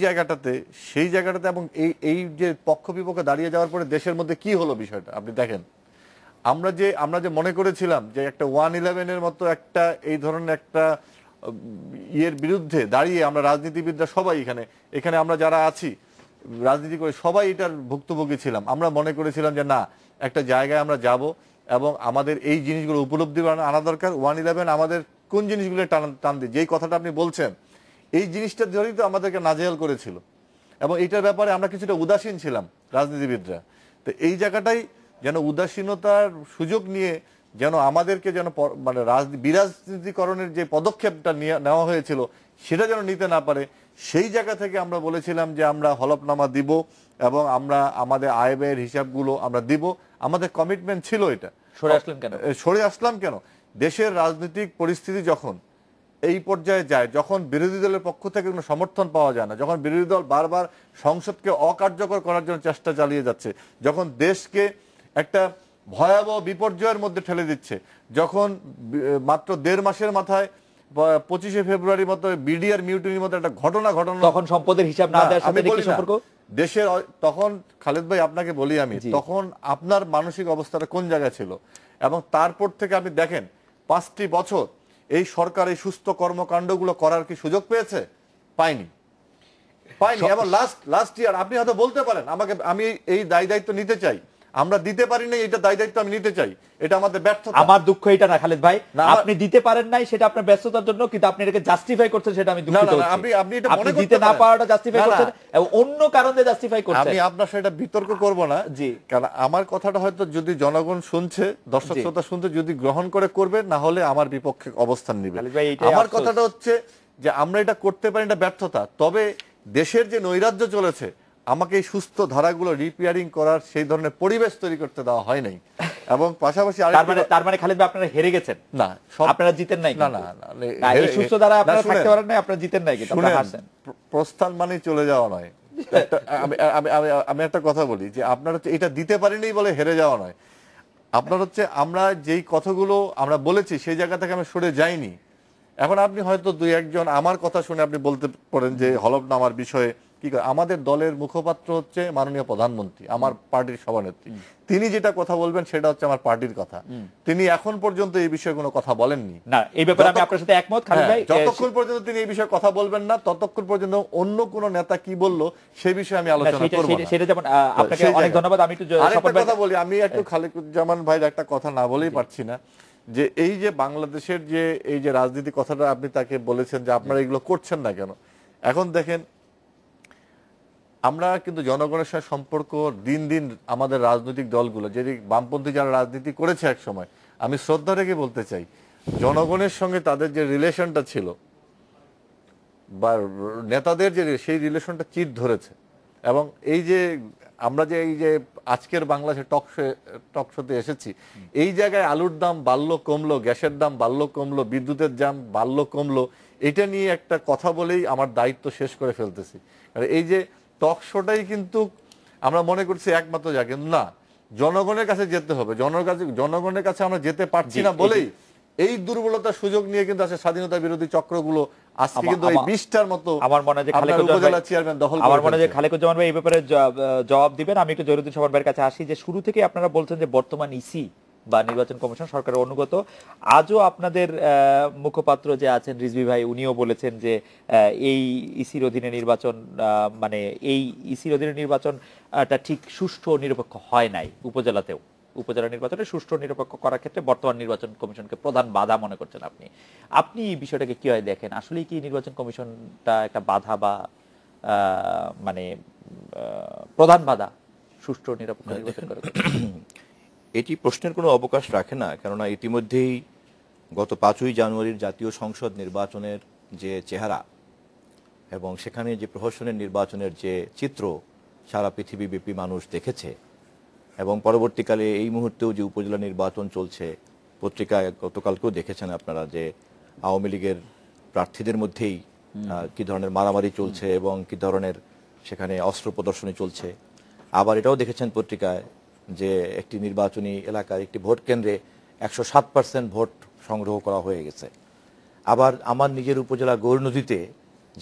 B: জায়গাটাতে এবং এই যে পক্ষ বিপক্ষে দাঁড়িয়ে যাওয়ার পরে দেশের মধ্যে কি হলো বিষয়টা আপনি দেখেন। আমরা যে মনে করেছিলাম যে একটা 111-এর মতো একটা এই ধরনের একটা ইয়ের বিরুদ্ধে দাঁড়িয়ে আমরা রাজনীতিবিদরা সবাই এখানে আমরা যারা আছি রাজনীতি করে সবাই এটার ভুক্তভোগী ছিলাম। আমরা মনে করেছিলাম যে না, একটা জায়গায় আমরা যাব এবং আমাদের এই জিনিসগুলো উপলব্ধি আনা দরকার। 111 আমাদের কোন জিনিসগুলো টান দিয়ে, যেই কথাটা আপনি বলছেন, এই জিনিসটা ধরেই তো আমাদেরকে নাজেহাল করেছিল এবং এটার ব্যাপারে আমরা কিছুটা উদাসীন ছিলাম রাজনীতিবিদরা। তো এই জায়গাটাই যেন উদাসীনতার সুযোগ নিয়ে যেন আমাদেরকে যেন মানে বিরাজনীতিকরণের যে পদক্ষেপটা নেওয়া হয়েছিল সেটা যেন নিতে না পারে, সেই জায়গা থেকে আমরা বলেছিলাম যে আমরা হলফনামা দিব এবং আমরা আমাদের আয় ব্যয়ের হিসাবগুলো আমরা দিব। আমাদের কমিটমেন্ট ছিল এটা। সরে আসলাম কেন? দেশের রাজনৈতিক পরিস্থিতি যখন এই পর্যায়ে যায়, যখন বিরোধী দলের পক্ষ থেকে কোনো সমর্থন পাওয়া যায় না, যখন বিরোধী দল বারবার সংসদকে অকার্যকর করার জন্য চেষ্টা চালিয়ে যাচ্ছে, যখন দেশকে একটা ভয়াবহ বিপর্যয়ের মধ্যে ঠেলে দিচ্ছে, যখন মাত্র 1.5 মাসের মাথায় 25শে ফেব্রুয়ারির মতো বিডিআর মিউটিনির মতো একটা ঘটনা তখন
A: সম্পদের হিসাব না দেওয়ার সাথে কি সম্পর্ক
B: দেশের? তখন খালেদ ভাই আপনাকে বলি আমি, তখন আপনার মানসিক অবস্থাটা কোন জায়গায় ছিল? এবং তারপর থেকে আপনি দেখেন 5টি বছর এই সরকার এই সুস্থ কর্মকাণ্ডগুলো করার কি সুযোগ পেয়েছে? পাইনি। এবং লাস্ট ইয়ার আপনি হয়তো বলতে পারেন আমাকে, আমি এই দায়িত্ব নিতে চাই, আমরা দিতে পারি নাই, এটা দায়িত্ব আমি নিতে চাই, এটা আমাদের ব্যর্থতা।
A: আমার দুঃখ এটা না খালেদ ভাই, আপনি দিতে পারেন নাই সেটা আপনার ব্যস্ততার জন্য, কিন্তু আপনি এটাকে জাস্টিফাই করছেন, সেটা আমি দুঃখিত হচ্ছি।
B: আপনি এটা মনে
A: দিতে না পারাটা জাস্টিফাই করছেন এবং অন্য কারণে জাস্টিফাই করছেন।
B: আমি আপনার সাথে বিতর্ক করব না, জি, কারণ আমার কথাটা হয়তো যদি জনগণ শুনছে, দর্শক শ্রোতা শুনতে, যদি গ্রহণ করে করবে, না হলে আমার বিপক্ষে অবস্থান নেবে। আমার কথাটা হচ্ছে যে আমরা এটা করতে পারি, এটা ব্যর্থতা। তবে দেশের যে নৈরাজ্য চলেছে, আমাকে এই সুস্থ ধারাগুলো রিপেয়ারিং করার সেই ধরনের পরিবেশ তৈরি করতে দেওয়া হয় নাই। এবং পাশাপাশি
A: তার মানে খালিদ ভাই আপনারা হেরে গেছেন
B: না,
A: আপনারা জিতেন নাই।
B: না,
A: এই সুস্থ ধারা আপনারা থাকতে পারেন নাই, আপনারা জিতেন নাই, কিন্তু আপনারা হারছেন।
B: প্রস্থান মানে চলে যাওয়া নয়। আমি একটা কথা বলি যে আপনারা এটা দিতে পারেনি বলে হেরে যাওয়া নয়। আপনার হচ্ছে আমরা যেই কথাগুলো আমরা বলেছি সেই জায়গা থেকে আমরা সরে যাইনি। এখন আপনি হয়তো দুই একজন আমার কথা শুনে আপনি বলতে পারেন যে হলফনামার বিষয়ে কি করে। আমাদের দলের মুখপাত্র হচ্ছে মাননীয় প্রধানমন্ত্রী, আমার পার্টির সভানেত্রী। তিনি যেটা কথা বলবেন সেটা হচ্ছে আমার পার্টির কথা। তিনি এখন পর্যন্ত এই বিষয়ে কোনো কথা বলেননি।
A: না, এই ব্যাপারে আমি আপনার সাথে একমত খালিদ ভাই।
B: যতক্ষণ পর্যন্ত তিনি এই বিষয়ে কথা বলবেন না, ততক্ষণ পর্যন্ত অন্য কোন নেতা কি বললো সেই বিষয়ে আমি আলোচনা করব না।
A: সেটা যেমন আপনাকে অনেক ধন্যবাদ। আমি একটু
B: আরেকটা কথা বলি, আমি একটু খালিকুজ্জামান ভাইয়ের একটা কথা না বলেই পারছি না, যে এই যে বাংলাদেশের যে এই যে রাজনীতি কথাটা আপনি তাকে বলেছেন যে আপনারা এগুলো করছেন না কেন। এখন দেখেন, আমরা কিন্তু জনগণের সাথে সম্পর্ক দিন দিন আমাদের রাজনৈতিক দলগুলো, যে বামপন্থী যারা রাজনীতি করেছে এক সময়, আমি শ্রদ্ধা রেখে বলতে চাই, জনগণের সঙ্গে তাদের যে রিলেশনটা ছিল বা নেতাদের যে সেই রিলেশনটা চির ধরেছে। এবং এই যে আমরা যে এই যে আজকের বাংলাদেশে টকশোতে এসেছি, এই জায়গায় আলুর দাম বাড়লো কমলো, গ্যাসের দাম বাড়লো কমলো, বিদ্যুতের দাম বাড়লো কমলো, এটা নিয়ে একটা কথা বলেই আমার দায়িত্ব শেষ করে ফেলতেছি। আর এই যে টক শোটাই কিন্তু আমরা মনে করছি একমাত্র জায়গা, কিন্তু না, জনগণের কাছে যেতে হবে। জনগণের কাছে আমরা যেতে পারছি না বলেই এই দুর্বলতার সুযোগ নিয়ে কিন্তু আছে স্বাধীনতা বিরোধী চক্রগুলো আজকে কিন্তু এই 20টার মতো
A: আমার মনে হয় যে
B: উপজেলা চেয়ারম্যান দখল করে।
A: আমার মনে হয় যে খালিকুজ্জামান ভাই এই ব্যাপারে জবাব দিবেন। আমি একটু জহিরুদ্দিন শোভন ভাইয়ের কাছে আসি, যে শুরু থেকে আপনারা বলছেন যে বর্তমান ইসি বা নির্বাচন কমিশন সরকারের অনুগত। আজও আপনাদের মুখপাত্র যে আছেন রিজভী ভাই, উনিও বলেছেন যে এই ইসির অধীনে নির্বাচন, মানে এই ইসির অধীনে নির্বাচনটা ঠিক সুষ্ঠু ও নিরপেক্ষ হয় নাই। উপজেলাতেও উপজেলা নির্বাচনে সুষ্ঠু নিরপেক্ষ করার ক্ষেত্রে বর্তমান নির্বাচন কমিশনকে প্রধান বাধা মনে করছেন আপনি। আপনি এই বিষয়টাকে কিভাবে দেখেন? আসলেই কি নির্বাচন কমিশনটা একটা বাধা বা মানে প্রধান বাধা সুষ্ঠু নিরপেক্ষ নির্বাচন করার?
C: এটি প্রশ্নের কোনো অবকাশ রাখে না, কেননা ইতিমধ্যেই গত 5ই জানুয়ারির জাতীয় সংসদ নির্বাচনের যে চেহারা এবং সেখানে যে প্রহসনের নির্বাচনের যে চিত্র সারা পৃথিবীব্যাপী মানুষ দেখেছে, এবং পরবর্তীকালে এই মুহূর্তেও যে উপজেলা নির্বাচন চলছে, পত্রিকায় গতকালকেও দেখেছেন আপনারা যে আওয়ামী লীগের প্রার্থীদের মধ্যেই কি ধরনের মারামারি চলছে এবং কি ধরনের সেখানে অস্ত্র প্রদর্শনী চলছে। আবার এটাও দেখেছেন পত্রিকায় যে একটি নির্বাচনী এলাকার একটি ভোট কেন্দ্রে 107% ভোট সংগ্রহ করা হয়ে গেছে। আবার আমার নিজের উপজেলা গৌরনদীতে,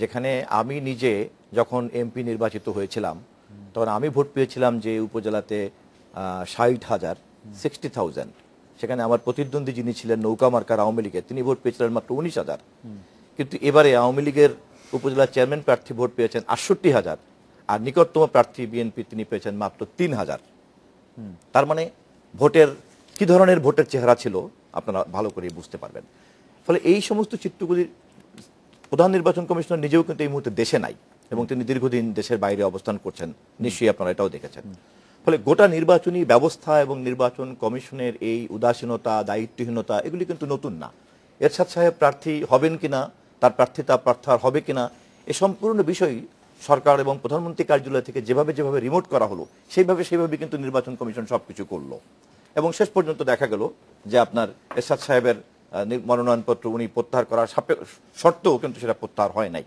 C: যেখানে আমি নিজে যখন এমপি নির্বাচিত হয়েছিলাম তখন আমি ভোট পেয়েছিলাম যে উপজেলাতে 60,000, সেখানে আমার প্রতিদ্বন্দ্বী যিনি ছিলেন নৌকা মার্কার আওয়ামী লীগের, তিনি ভোট পেয়েছিলেন মাত্র 19,000। কিন্তু এবারে আওয়ামী লীগের উপজেলা চেয়ারম্যান প্রার্থী ভোট পেয়েছেন 68,000, আর নিকটতম প্রার্থী বিএনপি তিনি পেয়েছেন মাত্র 3,000। তার মানে ভোটের কি ধরনের ভোটের চেহারা ছিল আপনারা ভালো করে বুঝতে পারবেন। ফলে এই সমস্ত চিত্রগুলি প্রধান নির্বাচন কমিশনার নিজেও কিন্তু এই মুহূর্তে দেশে নাই এবং তিনি দীর্ঘদিন দেশের বাইরে অবস্থান করছেন, নিশ্চয়ই আপনারা এটাও দেখেছেন। ফলে গোটা নির্বাচনী ব্যবস্থা এবং নির্বাচন কমিশনের এই উদাসীনতা, দায়িত্বহীনতা এগুলি কিন্তু নতুন না। এরশাদ সাহেব প্রার্থী হবেন কিনা, তার প্রার্থিতা প্রত্যাহার হবে কিনা, এ সম্পূর্ণ বিষয় সরকার এবং প্রধানমন্ত্রী কার্যালয় থেকে যেভাবে রিমোট করা হলো সেইভাবে কিন্তু নির্বাচন কমিশন সবকিছু করলো। এবং শেষ পর্যন্ত দেখা গেল যে আপনার এরশাদ সাহেবের মনোনয়নপত্র উনি প্রত্যাহার করার শর্তেও কিন্তু সেটা প্রত্যাহার হয় নাই।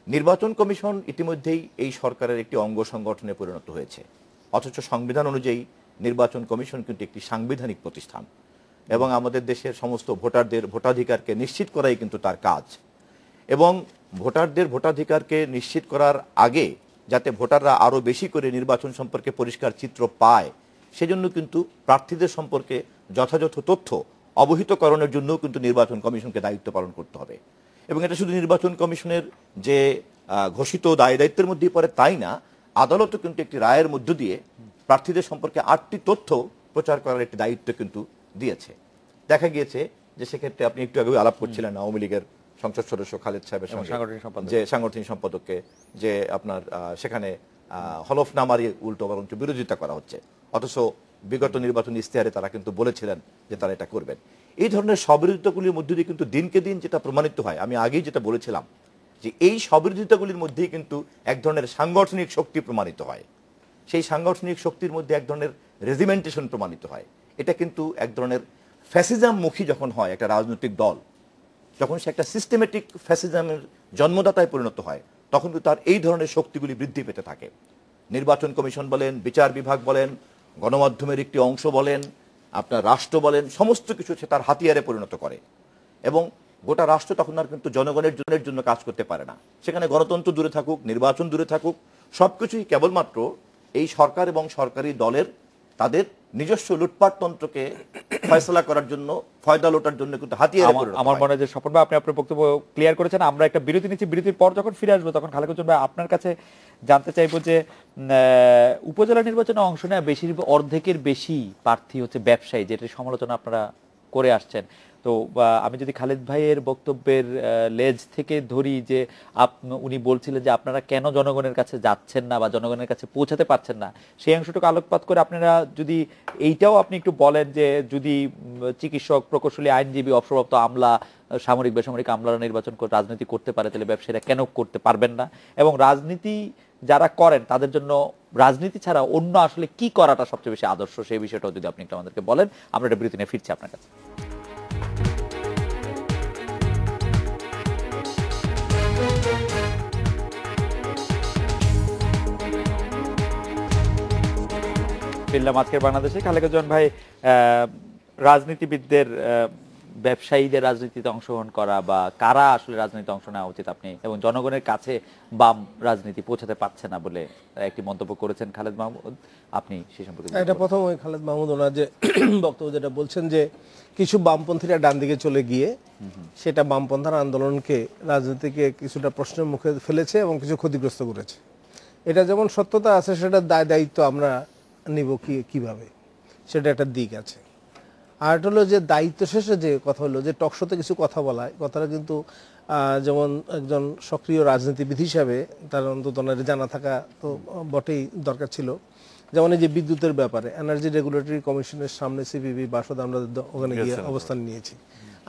C: নির্বাচন কমিশন ইতিমধ্যেই এই সরকারের একটি অঙ্গ সংগঠনে পরিণত হয়েছে, অথচ সংবিধান অনুযায়ী নির্বাচন কমিশন কিন্তু একটি সাংবিধানিক প্রতিষ্ঠান এবং আমাদের দেশের সমস্ত ভোটারদের ভোটাধিকারকে নিশ্চিত করাই কিন্তু তার কাজ। এবং ভোটারদের ভোটাধিকারকে নিশ্চিত করার আগে যাতে ভোটাররা আরও বেশি করে নির্বাচন সম্পর্কে পরিষ্কার চিত্র পায়, সেজন্য কিন্তু প্রার্থীদের সম্পর্কে যথাযথ তথ্য অবহিতকরণের জন্যও কিন্তু নির্বাচন কমিশনকে দায়িত্ব পালন করতে হবে। এবং এটা শুধু নির্বাচন কমিশনের যে ঘোষিত দায় দায়িত্বের মধ্যেই পড়ে তাই না, আদালতও কিন্তু একটি রায়ের মধ্য দিয়ে প্রার্থীদের সম্পর্কে 8টি তথ্য প্রচার করার একটি দায়িত্ব কিন্তু দিয়েছে। দেখা গিয়েছে যে সেক্ষেত্রে আপনি একটু আগে আলাপ করছিলেন আওয়ামী লীগের সংসদ সদস্য খালেদ সাহেবের সঙ্গে, যে সাংগঠনিক সম্পাদককে, যে আপনার সেখানে হলফনামারই উল্টো বরঞ্চ বিরোধিতা করা হচ্ছে, অথচ বিগত নির্বাচনী ইশতেহারে তারা কিন্তু বলেছিলেন যে তারা এটা করবেন। এই ধরনের সবিরোধিতাগুলির মধ্যে দিয়ে কিন্তু দিনকে দিন যেটা প্রমাণিত হয়, আমি আগেই যেটা বলেছিলাম যে এই সবিরোধিতাগুলির মধ্যেই কিন্তু এক ধরনের সাংগঠনিক শক্তি প্রমাণিত হয়। সেই সাংগঠনিক শক্তির মধ্যে এক ধরনের রেজিমেন্টেশন প্রমাণিত হয়। এটা কিন্তু এক ধরনের ফ্যাসিজম মুখী যখন হয় একটা রাজনৈতিক দল, যখন সে একটা সিস্টেমেটিক ফ্যাসিজমের জন্মদাতায় পরিণত হয়, তখন কিন্তু তার এই ধরনের শক্তিগুলি বৃদ্ধি পেতে থাকে। নির্বাচন কমিশন বলেন, বিচার বিভাগ বলেন, গণমাধ্যমের একটি অংশ বলেন, আপনার রাষ্ট্র বলেন, সমস্ত কিছু সে তার হাতিয়ারে পরিণত করে এবং গোটা রাষ্ট্র তখন আর কিন্তু জনগণের জন্য কাজ করতে পারে না। সেখানে গণতন্ত্র দূরে থাকুক, নির্বাচন দূরে থাকুক, সবকিছুই কেবলমাত্র এই সরকার এবং সরকারি দলের তাদের নিজস্ব লুটপাটতন্ত্রকে ফয়সলা করার জন্য, ফয়দা লোটার জন্য কিন্তু হাতিয়ারে পরিণত হয়।
A: আমার মনে হয় যে স্বপন ভাই আপনি আপনার বক্তব্য ক্লিয়ার করেছেন। আমরা একটা বিরতি নিচ্ছি, বিরতির পর যখন ফিরে আসবো তখন খালেক হোসেন ভাই আপনার কাছে জানতে চাইবো যে উপজেলা নির্বাচনে অংশ নেওয়া অর্ধেকের বেশি প্রার্থী হচ্ছে ব্যবসায়ী, যেটার সমালোচনা আপনারা করে আসছেন। তো আমি যদি খালেদ ভাইয়ের বক্তব্যের লেজ থেকে ধরি যে উনি বলছিলেন যে আপনারা কেন জনগণের কাছে যাচ্ছেন না বা জনগণের কাছে পৌঁছাতে পারছেন না, সেই অংশটুকু আলোকপাত করে আপনারা যদি এইটাও আপনি একটু বলেন যে যদি চিকিৎসক, প্রকৌশলী, আইনজীবী, অবসরপ্রাপ্ত আমলা, সামরিক বেসামরিক আমলারা নির্বাচন করে রাজনীতি করতে পারে, তাহলে ব্যবসায়ীরা কেন করতে পারবেন না, এবং রাজনীতি যারা করেন তাদের জন্য রাজনীতি ছাড়া অন্য আসলে কি করাটা সবচেয়ে বেশি আদর্শ, সেই বিষয়টাও যদি আপনি একটু আমাদেরকে বলেন। আমরা একটা বিরতি নিয়ে ফিরছি আপনার কাছে। ফিরলাম আজকের বাংলাদেশে। খালেক হোসেন ভাই, রাজনীতিবিদদের ব্যবসায়ীদের রাজনীতিতে অংশগ্রহণ করা বা কারা আসলে রাজনীতিতে অংশ নেওয়া উচিত আপনি, এবং জনগণের কাছে বাম রাজনীতি পৌঁছাতে পারছে না বলে একটি মন্তব্য করেছেন খালেদ মাহমুদ, আপনি সেই সম্পর্কে?
D: এটা প্রথম ওই খালেদ মাহমুদ ওনার যে বক্তব্য যেটা বলছেন যে কিছু বামপন্থীরা ডান দিকে চলে গিয়ে সেটা বামপন্থার আন্দোলনকে, রাজনীতিকে কিছুটা প্রশ্নের মুখে ফেলেছে এবং কিছু ক্ষতিগ্রস্ত করেছে। এটা যেমন সত্যতা আছে, সেটা দায়িত্ব আমরা নিব কিভাবে, সেটা একটা দিক আছে। আর হলো যে দায়িত্ব শেষে যে কথা হলো যে টকশোতে কিছু কথা বলা, কথাটা কিন্তু যেমন একজন সক্রিয় রাজনীতিবিদ হিসাবে তার অন্তত জানা থাকা তো বটেই দরকার ছিল। যেমন এই যে বিদ্যুতের ব্যাপারে এনার্জি রেগুলেটরি কমিশনের সামনে সিপিবি বাসদ আমরা ওখানে গিয়ে অবস্থান নিয়েছি।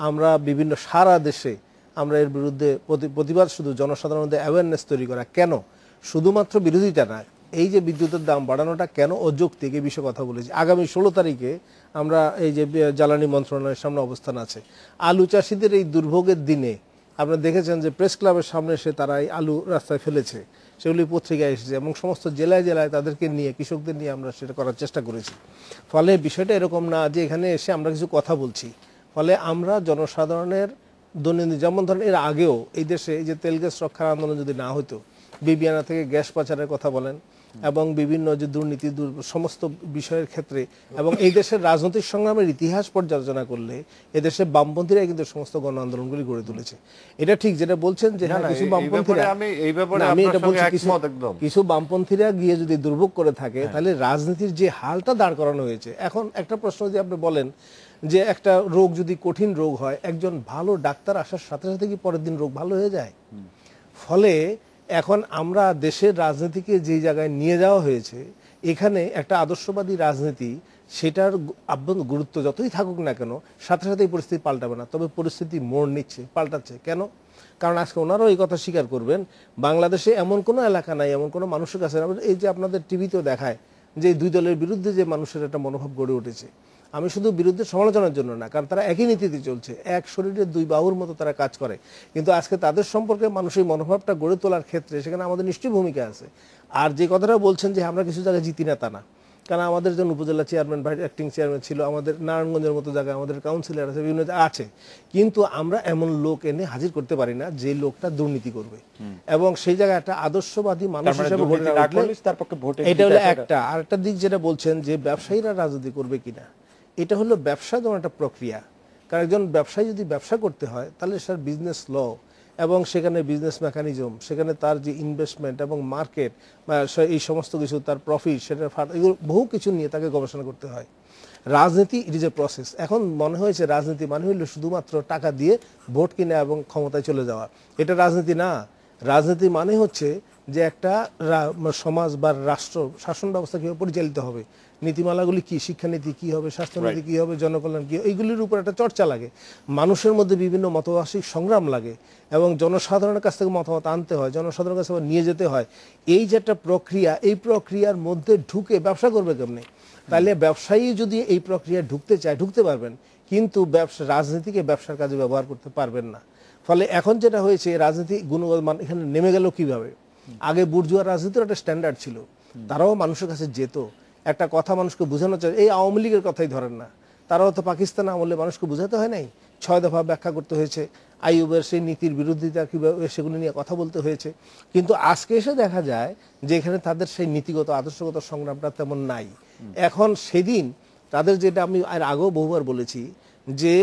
D: আমরা বিভিন্ন সারা দেশে আমরা এর বিরুদ্ধে প্রতিবাদ, শুধু জনসাধারণদের অ্যাওয়ারনেস তৈরি করা, কেন শুধুমাত্র বিরোধিতা না, এই যে বিদ্যুতের দাম বাড়ানোটা কেন অযৌক্তিক, এই বিষয়ে কথা বলেছি। আগামী 16 তারিখে আমরা এই যে জ্বালানি মন্ত্রণালয়ের সামনে অবস্থান আছে, আলু চাষিদের এই দুর্ভোগের দিনে আপনারা দেখেছেন যে প্রেস ক্লাবের সামনে এসে তারা এই আলু রাস্তায় ফেলেছে, সেগুলি পত্রিকায় এসেছে এবং সমস্ত জেলায় জেলায় তাদেরকে নিয়ে, কৃষকদের নিয়ে আমরা সেটা করার চেষ্টা করেছি। ফলে বিষয়টা এরকম না যে এখানে এসে আমরা কিছু কথা বলছি, ফলে আমরা জনসাধারণের দৈনন্দিন, যেমন ধরেন এর আগেও এই দেশে এই যে তেল গ্যাস রক্ষার আন্দোলন যদি না হতো, বিবিআনা থেকে গ্যাস পাচারের কথা বলেন এবং বিভিন্ন যে দুর্নীতি সমস্ত বিষয়ের ক্ষেত্রে, এবং এই দেশের রাজনৈতিক সংগ্রামের ইতিহাস পর্যালোচনা করলে এদেশে বামপন্থীরা কিন্তু সমস্ত গণ আন্দোলনগুলি গড়ে তুলেছে। এটা ঠিক যেটা বলছেন যে কিছু বামপন্থীরা, আমি এটা বলছি কিছু বামপন্থীরা গিয়ে যদি দুর্ভোগ করে থাকে, তাহলে রাজনীতির যে হালটা দাঁড় করানো হয়েছে। এখন একটা প্রশ্ন যদি আপনি বলেন যে একটা রোগ যদি কঠিন রোগ হয়, একজন ভালো ডাক্তার আসার সাথে সাথে কি পরের দিন রোগ ভালো হয়ে যায়? ফলে এখন আমরা দেশের রাজনীতিকে যে জায়গায় নিয়ে যাওয়া হয়েছে, এখানে একটা আদর্শবাদী রাজনীতি, সেটার গুরুত্ব যতই থাকুক না কেন, সাথে সাথে এই পরিস্থিতি পাল্টাবে না। তবে পরিস্থিতি মোড় নিচ্ছে, পাল্টাচ্ছে। কেন? কারণ আজকে ওনারাও এই কথা স্বীকার করবেন, বাংলাদেশে এমন কোনো এলাকা নাই, এমন কোনো মানুষের কাছে, এই যে আপনাদের টিভিতেও দেখায় যে দুই দলের বিরুদ্ধে যে মানুষের একটা মনোভাব গড়ে উঠেছে। আমি শুধু বিরুদ্ধে সমালোচনার জন্য না, কারণ তারা একই নীতিতে চলছে, এক শরীরের দুই বাহুর মতো তারা কাজ করে। কিন্তু আজকে তাদের সম্পর্কে মানুষের মনোভাবটা গড়ে তোলার ক্ষেত্রে সেখানে আমাদের নিশ্চয়ই ভূমিকা আছে। আর যে কথাটা বলছেন যে আমরা কিছু জায়গায় জিতি না, তা না। কারণ আমাদের যখন উপজেলা চেয়ারম্যান বা অ্যাক্টিং চেয়ারম্যান ছিল, আমাদের নারায়ণগঞ্জের মতো জায়গায় আমাদের কাউন্সিলর আছে, বিভিন্ন আছে, কিন্তু আমরা এমন লোক এনে হাজির করতে পারি না যে লোকটা দুর্নীতি করবে এবং সেই জায়গায় একটা আদর্শবাদী মানুষ হিসেবে এটা হলো একটা। আর একটা দিক যেটা বলছেন যে ব্যবসায়ীরা রাজনীতি করবে কিনা, এটা হলো ব্যবসা যেমন একটা প্রক্রিয়া। কারণ একজন ব্যবসায়ী যদি ব্যবসা করতে হয়, তাহলে সেটার বিজনেস ল এবং সেখানে বিজনেস মেকানিজম, সেখানে তার যে ইনভেস্টমেন্ট এবং মার্কেট বা এই সমস্ত কিছু, তার প্রফিট, সেটার এগুলো বহু কিছু নিয়ে তাকে গবেষণা করতে হয়। রাজনীতি ইট ইজ এ প্রসেস। এখন মনে হয়েছে রাজনীতি মানে হইল শুধুমাত্র টাকা দিয়ে ভোট কিনে এবং ক্ষমতায় চলে যাওয়া, এটা রাজনীতি না। রাজনীতি মানে হচ্ছে যে একটা সমাজ বা রাষ্ট্র শাসন ব্যবস্থা কীভাবে পরিচালিত হবে, নীতিমালাগুলি কি, শিক্ষানীতি কি হবে, স্বাস্থ্যনীতি কি হবে, জনকল্যাণ কি, এইগুলির উপর একটা চর্চা লাগে, মানুষের মধ্যে বিভিন্ন মতবাসিক সংগ্রাম লাগে এবং জনসাধারণের কাছ থেকে মতামত আনতে হয়, জনসাধারণের কাছে নিয়ে যেতে হয়। এই যে একটা প্রক্রিয়া, এই প্রক্রিয়ার মধ্যে ঢুকে ব্যবসা করবে কেমনে? তাহলে ব্যবসায়ী যদি এই প্রক্রিয়ায় ঢুকতে চায় ঢুকতে পারবেন, কিন্তু রাজনীতিকে ব্যবসার কাজে ব্যবহার করতে পারবেন না। ফলে এখন যেটা হয়েছে, রাজনীতি গুণগত মান এখানে নেমে গেল কিভাবে? আগে বুর্জুয়া রাজনীতির একটা স্ট্যান্ডার্ড ছিল, তারাও মানুষের কাছে যেত, একটা কথা মানুষকে বোঝানো চায়। এই আওয়ামী লীগের কথাই ধরেন না, তারাও তো পাকিস্তান আমলে মানুষকে বোঝাতে হয় নাই, 6 দফা ব্যাখ্যা করতে হয়েছে, আইয়ুবের সেই নীতির বিরোধিতা কীভাবে সেগুলো নিয়ে কথা বলতে হয়েছে। কিন্তু আজকে এসে দেখা যায় যে এখানে তাদের সেই নীতিগত আদর্শগত সংগ্রামটা তেমন নাই। এখন সেদিন তাদের, যেটা আমি আর আগেও বহুবার বলেছি, যে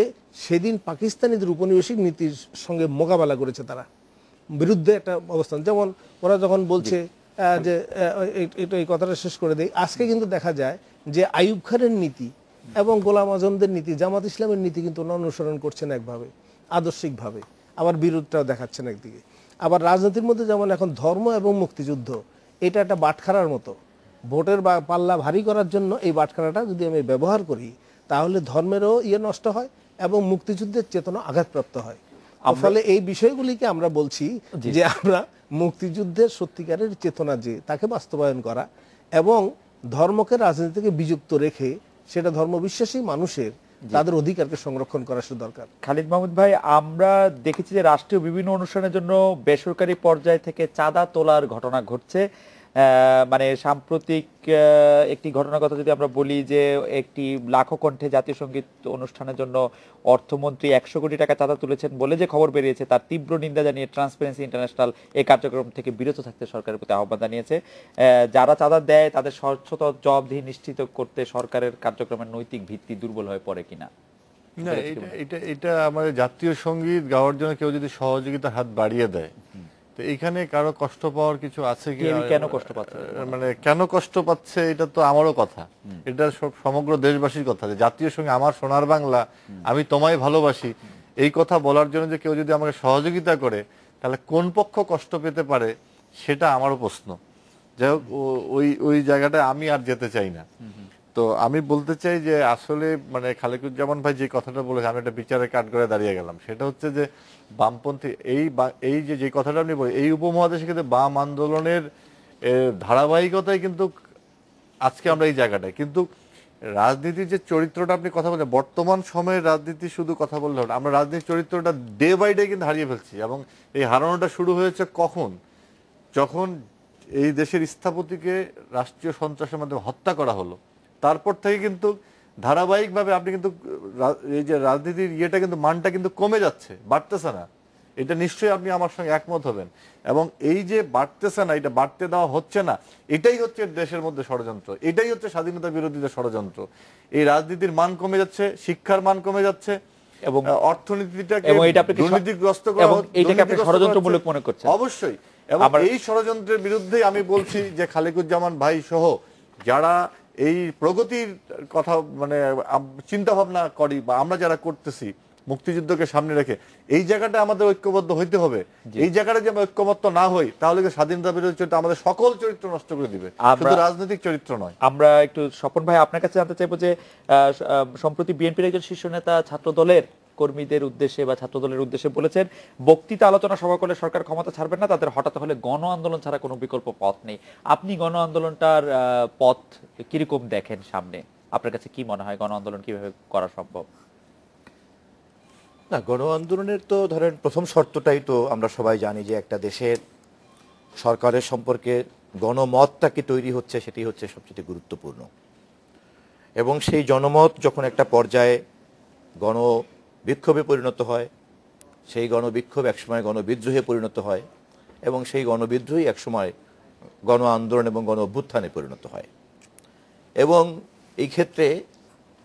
D: সেদিন পাকিস্তানিদের উপনিবেশিক নীতির সঙ্গে মোকাবেলা করেছে তারা, বিরুদ্ধে একটা অবস্থান। যেমন ওরা যখন বলছে যে এই কথাটা শেষ করে দেয়, আজকে কিন্তু দেখা যায় যে আইয়ুব খানের নীতি এবং গোলাম আজমদের নীতি, জামাত ইসলামের নীতি কিন্তু অনুসরণ করছেন একভাবে আদর্শিকভাবে, আবার বিরোধটাও দেখাচ্ছেন একদিকে। আবার রাজনীতির মধ্যে যেমন এখন ধর্ম এবং মুক্তিযুদ্ধ, এটা একটা বাটখারার মতো, ভোটের পাল্লা ভারী করার জন্য এই বাটখারাটা যদি আমি ব্যবহার করি, তাহলে ধর্মেরও নষ্ট হয় এবং মুক্তিযুদ্ধের চেতনা আঘাতপ্রাপ্ত হয়। ফলে এই বিষয়গুলিকে আমরা বলছি যে আমরা মুক্তিযুদ্ধের সত্যিকারের চেতনা যে তাকে বাস্তবায়ন করা এবং ধর্মকে রাজনীতি থেকে বিযুক্ত রেখে সেটা ধর্মবিশ্বাসী মানুষের তাদের অধিকারকে সংরক্ষণ করা দরকার।
A: খালিদ মাহমুদ ভাই, আমরা দেখেছি যে রাষ্ট্রীয় বিভিন্ন অনুষ্ঠানের জন্য বেসরকারি পর্যায় থেকে চাঁদা তোলার ঘটনা ঘটছে। মানে সাম্প্রতিক একটি ঘটনার কথা যদি আমরা বলি, যে একটি লাখো কণ্ঠে জাতীয় সঙ্গীত অনুষ্ঠানের জন্য অর্থমন্ত্রী 100 কোটি টাকা চাঁদা তুলেছেন বলে যে খবর বেরিয়েছে, তার তীব্র নিন্দা জানিয়ে ট্রান্সপারেন্সি ইন্টারন্যাশনাল এই কার্যক্রম থেকে বিরত থাকতে সরকারের প্রতি আহ্বান জানিয়েছে। যারা চাঁদা দেয় তাদের স্বচ্ছতা জবাবদিহি নিশ্চিত করতে সরকারের কার্যক্রমের নৈতিক ভিত্তি দুর্বল হয়ে পড়ে কিনা?
B: না, এটা আমাদের জাতীয় সঙ্গীত গাওয়ার জন্য কেউ যদি সহযোগিতার হাত বাড়িয়ে দেয়, তো এখানে কারো কষ্ট পাওয়ার কিছু আছে কি?
A: কেন কষ্ট পাচ্ছে,
B: মানে কেন কষ্ট পাচ্ছে, এটা তো আমারও কথা, এটা সমগ্র দেশবাসীর কথা, যে জাতীয় সঙ্গীত আমার সোনার বাংলা, আমি তোমায় ভালোবাসি, এই কথা বলার জন্য যে কেউ যদি আমাকে সহযোগিতা করে, তাহলে কোন পক্ষ কষ্ট পেতে পারে সেটা আমারও প্রশ্ন। যাই হোক, ওই জায়গাটায় আমি আর যেতে চাই না। তো আমি বলতে চাই যে আসলে মানে খালেকুজ্জামান ভাই যে কথাটা বলেছে, আমি একটা বিচারে কাঠ করে দাঁড়িয়ে গেলাম, সেটা হচ্ছে যে বামপন্থী এই যে কথাটা আপনি বলেন, এই উপমহাদেশে কিন্তু বাম আন্দোলনের ধারাবাহিকতায় কিন্তু আজকে আমরা এই জায়গাটায়, কিন্তু রাজনীতির যে চরিত্রটা আপনি কথা বলেন, বর্তমান সময়ের রাজনীতি শুধু কথা বললে হবে, আমরা রাজনীতির চরিত্রটা ডে বাই ডে কিন্তু হারিয়ে ফেলছি। এবং এই হারানোটা শুরু হয়েছে কখন? যখন এই দেশের স্থপতিকে রাষ্ট্রীয় সন্ত্রাসের মাধ্যমে হত্যা করা হলো, তারপর থেকে কিন্তু ধারাবাহিকভাবে আপনি কিন্তু এই যে রাজনীতির ইয়েটা কিন্তু মানটা কিন্তু কমে যাচ্ছে, বাড়তেছে না। এটা নিশ্চয়ই আপনি আমার সঙ্গে একমত হবেন। এবং এই যে বাড়তেছে না, এটা বাড়তে দেওয়া হচ্ছে না, এটাই হচ্ছে দেশের মধ্যে ষড়যন্ত্র, এটাই হচ্ছে স্বাধীনতা বিরোধীদের ষড়যন্ত্র। এই রাজনীতির মান কমে যাচ্ছে, শিক্ষার মান কমে যাচ্ছে এবং অর্থনীতিটাকে দুর্নীতিগ্রস্ত করা,
A: ষড়যন্ত্রমূলক মনে করছে
B: অবশ্যই। এবং এই ষড়যন্ত্রের বিরুদ্ধে আমি বলছি যে খালেকুজ্জামান ভাই সহ যারা এই প্রগতির কথা মানে চিন্তা ভাবনা করি বা আমরা যারা করতেছি মুক্তিযুদ্ধকে সামনে রেখে, এই জায়গাটা আমাদের ঐক্যবদ্ধ হইতে হবে। এই জায়গাটা যে আমরা ঐক্যবদ্ধ না হই, তাহলে স্বাধীনতা বিরোধী চরিত্র আমাদের সকল চরিত্র নষ্ট করে দিবে, শুধু রাজনৈতিক চরিত্র নয়।
A: আমরা একটু স্বপন ভাই আপনার কাছে জানতে চাইবো যে সম্প্রতি বিএনপির একজন শীর্ষ নেতা ছাত্র দলের কর্মীদের উদ্দেশ্যে বা ছাত্র দলের উদ্দেশ্যে বলেছেন, বক্তৃতা আলোচনা সভা করলে সরকার ক্ষমতা ছাড়বেন না, তাদের হঠাৎ হলে গণ আন্দোলন ছাড়া কোনো বিকল্প পথ নেই। আপনি গণ আন্দোলনটার পথ কিরকম দেখেন সামনে? আপনার কাছে কি মনে হয় গণ আন্দোলন কিভাবে করা সম্ভব?
C: না, গণ আন্দোলনের তো ধরেন প্রথম শর্তটাই তো আমরা সবাই জানি যে একটা দেশের সরকারের সম্পর্কে গণমতটা কি তৈরি হচ্ছে, সেটি হচ্ছে সবচেয়ে গুরুত্বপূর্ণ। এবং সেই জনমত যখন একটা পর্যায়ে গণবিক্ষোভে পরিণত হয়, সেই গণবিক্ষোভ একসময় গণবিদ্রোহে পরিণত হয় এবং সেই গণবিদ্রোহী একসময় গণ আন্দোলন এবং গণ অভ্যুত্থানে পরিণত হয়। এবং এই ক্ষেত্রে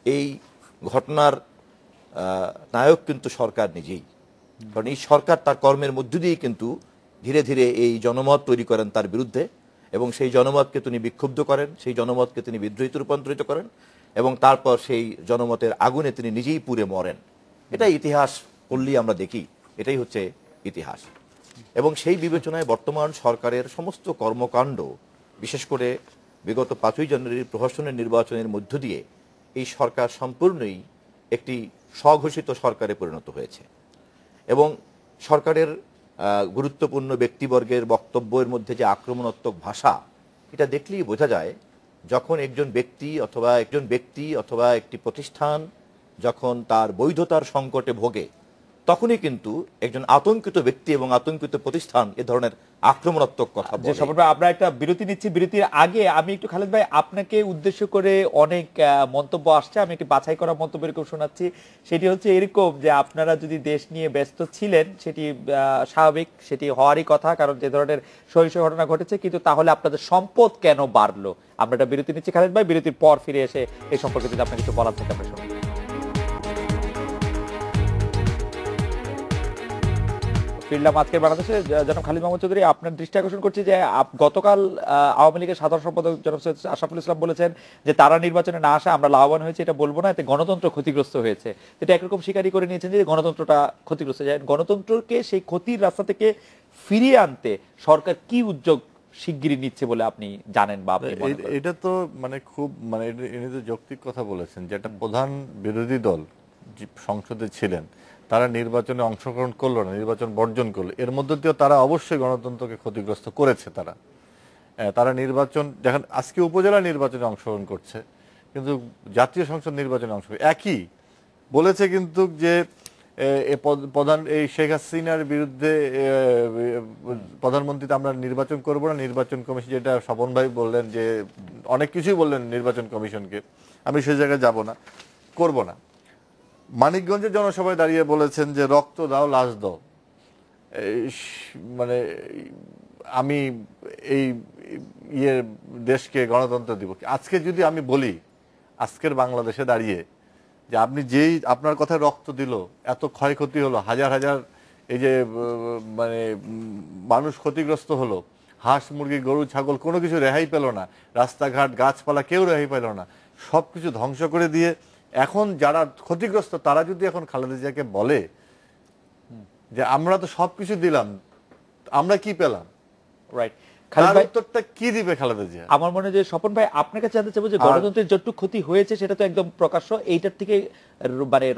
C: এই ঘটনার নায়ক কিন্তু সরকার নিজেই, কারণ এই সরকার তার কর্মের মধ্য দিয়েই কিন্তু ধীরে ধীরে এই জনমত তৈরি করেন তার বিরুদ্ধে এবং সেই জনমতকে তিনি বিক্ষুব্ধ করেন, সেই জনমতকে তিনি বিদ্রোহীতে রূপান্তরিত করেন এবং তারপর সেই জনমতের আগুনে তিনি নিজেই পুড়ে মরেন। এটাই ইতিহাস পড়লেই আমরা দেখি, এটাই হচ্ছে ইতিহাস। এবং সেই বিবেচনায় বর্তমান সরকারের সমস্ত কর্মকাণ্ড, বিশেষ করে বিগত 5ই জানুয়ারির প্রহসনের নির্বাচনের মধ্য দিয়ে এই সরকার সম্পূর্ণই একটি স্বঘোষিত সরকারে পরিণত হয়েছে এবং সরকারের গুরুত্বপূর্ণ ব্যক্তিবর্গের বক্তব্যের মধ্যে যে আক্রমণাত্মক ভাষা, এটা দেখলেই বোঝা যায় যখন একজন ব্যক্তি অথবা একটি প্রতিষ্ঠান যখন তার বৈধতার সংকটে ভোগে, তখনই কিন্তু একজন আতঙ্কিত ব্যক্তি এবং আতঙ্কিত প্রতিষ্ঠান এ ধরনের আক্রমণাত্মক কথা
A: যে
C: বলে।
A: স্বপন ভাই, আমরা একটা বিরতি নিচ্ছি। বিরতির আগে আমি একটু খালেদ ভাই আপনাকে উদ্দেশ্য করে অনেক মন্তব্য আসছে, আমি একটি বাছাই করা মন্তব্য এরকম শোনাচ্ছি। সেটি হচ্ছে এরকম যে আপনারা যদি দেশ নিয়ে ব্যস্ত ছিলেন সেটি স্বাভাবিক, সেটি হওয়ারই কথা, কারণ যে ধরনের সহিংস ঘটনা ঘটেছে, কিন্তু তাহলে আপনাদের সম্পদ কেন বাড়লো? আমরা একটা বিরতি নিচ্ছি খালেদ ভাই, বিরতির পর ফিরে এসে এই সম্পর্কে যদি আপনাকে কিছু বলার থাকে আমরা শুনবো। ফিরলাম আজকের বাংলাদেশে। জনাব খালিদ মাহমুদ চৌধুরী, আপনার দৃষ্টি আকর্ষণ করছি যে গতকাল আওয়ামী লীগের সাধারণ সম্পাদক জনাব সৈয়দ আশরাফুল ইসলাম বলেছেন যে তারা নির্বাচনে না আসা আমরা লাভবান হয়েছে, এটা বলবো না, এতে গণতন্ত্র ক্ষতিগ্রস্ত হয়েছে। এটা একরকম স্বীকারই করে নিয়েছেন যে গণতন্ত্রটা ক্ষতিগ্রস্ত যায়। গণতন্ত্রকে সেই ক্ষতির রাস্তা থেকে ফিরিয়ে আনতে সরকার কি উদ্যোগ শিগগিরই নিচ্ছে বলে আপনি জানেন বা আপনি মনে করেন?
B: এটা তো খুব ইনি তো যৌক্তিক কথা বলেছেন, যেটা প্রধান বিরোধী দল সংসদে ছিলেন, তারা নির্বাচনে অংশগ্রহণ করলো না, নির্বাচন বর্জন করলো। এর মধ্যে দিয়েও তারা অবশ্যই গণতন্ত্রকে ক্ষতিগ্রস্ত করেছে। তারা নির্বাচন, যখন আজকে উপজেলা নির্বাচনে অংশগ্রহণ করছে, কিন্তু জাতীয় সংসদ নির্বাচনে অংশগ্রহণ একই বলেছে, কিন্তু যে প্রধান এই শেখ হাসিনার বিরুদ্ধে প্রধানমন্ত্রী আমরা নির্বাচন করব না, নির্বাচন কমিশন, যেটা স্বপন ভাই বললেন যে অনেক কিছুই বললেন নির্বাচন কমিশনকে, আমি সেই জায়গায় যাব না, করব না। মানিকগঞ্জের জনসভায় দাঁড়িয়ে বলেছেন যে রক্ত দাও, লাশ দাও, আমি এই দেশকে গণতন্ত্র দিব। আজকে যদি আমি বলি, আজকের বাংলাদেশে দাঁড়িয়ে যে আপনি আপনার কথায় রক্ত দিল, এত ক্ষয়ক্ষতি হলো, হাজার হাজার এই যে মানুষ ক্ষতিগ্রস্ত হলো, হাঁস মুরগি গরু ছাগল কোনো কিছু রেহাই পেল না, রাস্তাঘাট গাছপালা কেউ রেহাই পেল না, সবকিছু ধ্বংস করে দিয়ে এখন যারা ক্ষতিগ্রস্ত তারা যদি এখন খালেদা জিয়াকে বলে যে আমরা তো সবকিছু দিলাম, আমরা কি পেলাম,
A: রাইট,
B: উত্তরটা কি দিবে খালেদা জিয়া?
A: আমার মনে হয় যে স্বপন ভাই আপনার কাছে জানতে চাইবো যে গণতন্ত্রের যতটুকু ক্ষতি হয়েছে সেটা তো একদম প্রকাশ্য, এইটার থেকে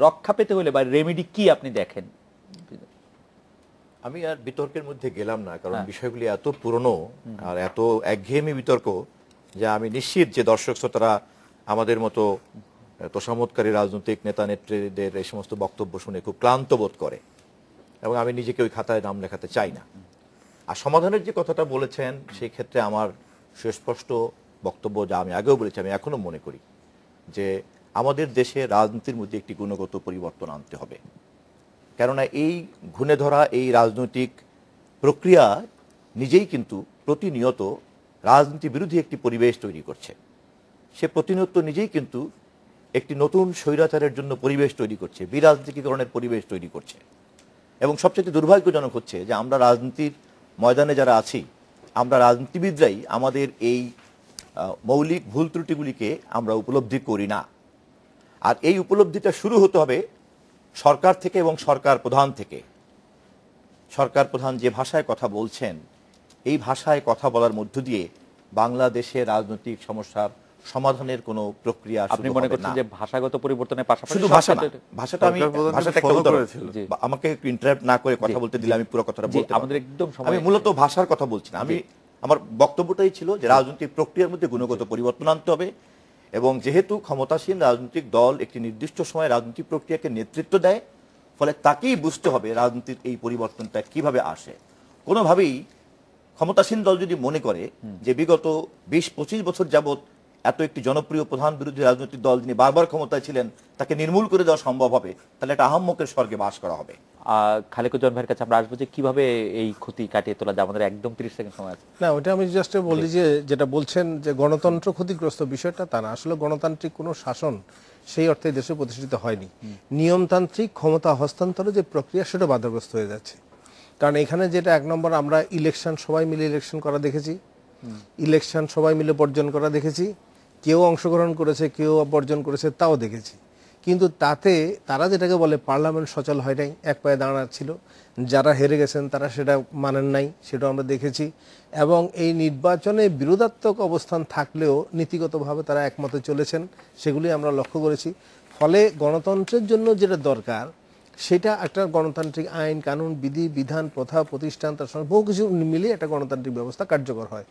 A: রক্ষা পেতে হলে বা রেমেডি কি আপনি দেখেন?
C: আমি আর বিতর্কের মধ্যে গেলাম না, কারণ বিষয়গুলি এত পুরনো আর এত একঘেয়েমি বিতর্ক যে আমি নিশ্চিত যে দর্শক শ্রোতারা আমাদের মতো তোষামোদকারী রাজনৈতিক নেতা নেত্রীদের এই সমস্ত বক্তব্য শুনে খুব ক্লান্ত বোধ করে, এবং আমি নিজেকে ওই খাতায় নাম লেখাতে চাই না। আর সমাধানের যে কথাটা বলেছেন সেই ক্ষেত্রে আমার সুস্পষ্ট বক্তব্য, যা আমি আগেও বলেছি, আমি এখনো মনে করি যে আমাদের দেশে রাজনীতির মধ্যে একটি গুণগত পরিবর্তন আনতে হবে। কেননা এই ঘুণে ধরা এই রাজনৈতিক প্রক্রিয়া নিজেই কিন্তু প্রতিনিয়ত রাজনীতি বিরোধী একটি পরিবেশ তৈরি করছে। সে প্রতিনিয়ত নিজেই কিন্তু একটি নতুন স্বৈরাচারের জন্য পরিবেশ তৈরি করছে, বিরাজনীতিকরণের পরিবেশ তৈরি করছে। এবং সবচেয়ে দুর্ভাগ্যজনক হচ্ছে যে আমরা রাজনীতির ময়দানে যারা আছি, আমরা রাজনীতিবিদরাই আমাদের এই মৌলিক ভুল ত্রুটিগুলিকে আমরা উপলব্ধি করি না। আর এই উপলব্ধিটা শুরু হতে হবে সরকার থেকে এবং সরকার প্রধান থেকে। সরকার প্রধান যে ভাষায় কথা বলছেন, এই ভাষায় কথা বলার মধ্য দিয়ে বাংলাদেশের রাজনৈতিক সমস্যার সমাধানের কোনো প্রক্রিয়া
A: আপনি মনে করছেন যে ভাষাগত পরিবর্তনের পাশাপাশি
C: শুধু ভাষা না, ভাষাটা আমি ভাষাটা একটা উদাহরণ, আমাকে একটু ইন্টারাপ্ট না করে কথা বলতে দিলে আমি পুরো কথাটা বলতে
A: আমাদের একদম
C: আমি মূলত ভাষার কথা বলছি না। আমি আমার বক্তব্যটাই ছিল যে রাজনৈতিক প্রক্রিয়ার মধ্যে গুণগত পরিবর্তন আনতে হবে, এবং যেহেতু ক্ষমতাসীন রাজনৈতিক দল একটি নির্দিষ্ট সময় রাজনৈতিক প্রক্রিয়াকে নেতৃত্ব দেয়, ফলে তাকেই বুঝতে হবে রাজনীতির এই পরিবর্তনটা কিভাবে আসে। কোনোভাবেই ক্ষমতাসীন দল যদি মনে করে যে বিগত 20-25 বছর যাবৎ এত একটি জনপ্রিয় প্রধান বিরোধী রাজনৈতিক দল যিনি বারবার ক্ষমতায় ছিলেন তাকে নির্মূল করে দেওয়া সম্ভব হবে, তাহলে একটা আহাম্মকের স্বর্গে বাস করা হবে।
A: খালেকুজ্জামান ভাইয়ের কাছে আমরা আসবো যে কিভাবে এই ক্ষতি কাটিয়ে তোলা যায়। আমাদের একদম 30 সেকেন্ড সময় আছে।
D: না, ওটা আমি জাস্ট বলি যে যেটা বলছেন যে গণতন্ত্র ক্ষতিগ্রস্ত, বিষয়টা তা না। আসলে গণতান্ত্রিক কোনো শাসন সেই অর্থে দেশে প্রতিষ্ঠিত হয়নি। নিয়মতান্ত্রিক ক্ষমতা হস্তান্তরের যে প্রক্রিয়া সেটা বাধাগ্রস্ত হয়ে যাচ্ছে। কারণ এখানে যেটা এক নম্বর, আমরা ইলেকশন সবাই মিলে ইলেকশন করা দেখেছি, ইলেকশন সবাই মিলে বর্জন করা দেখেছি, কেউ অংশগ্রহণ করেছে কেউ বর্জন করেছে তাও দেখেছি। কিন্তু তাতে তারা যেটাকে বলে পার্লামেন্ট সচল হয় নাই, এক পায়ে দাঁড়াচ্ছিল। যারা হেরে গেছেন তারা সেটা মানেন নাই, সেটাও আমরা দেখেছি। এবং এই নির্বাচনে বিরোধাত্মক অবস্থান থাকলেও নীতিগতভাবে তারা একমতে চলেছেন, সেগুলি আমরা লক্ষ্য করেছি। ফলে গণতন্ত্রের জন্য যেটা দরকার সেটা একটা গণতান্ত্রিক আইন কানুন বিধি বিধান প্রথা প্রতিষ্ঠান তার সঙ্গে বহু কিছু মিলিয়ে একটা গণতান্ত্রিক ব্যবস্থা কার্যকর হয়,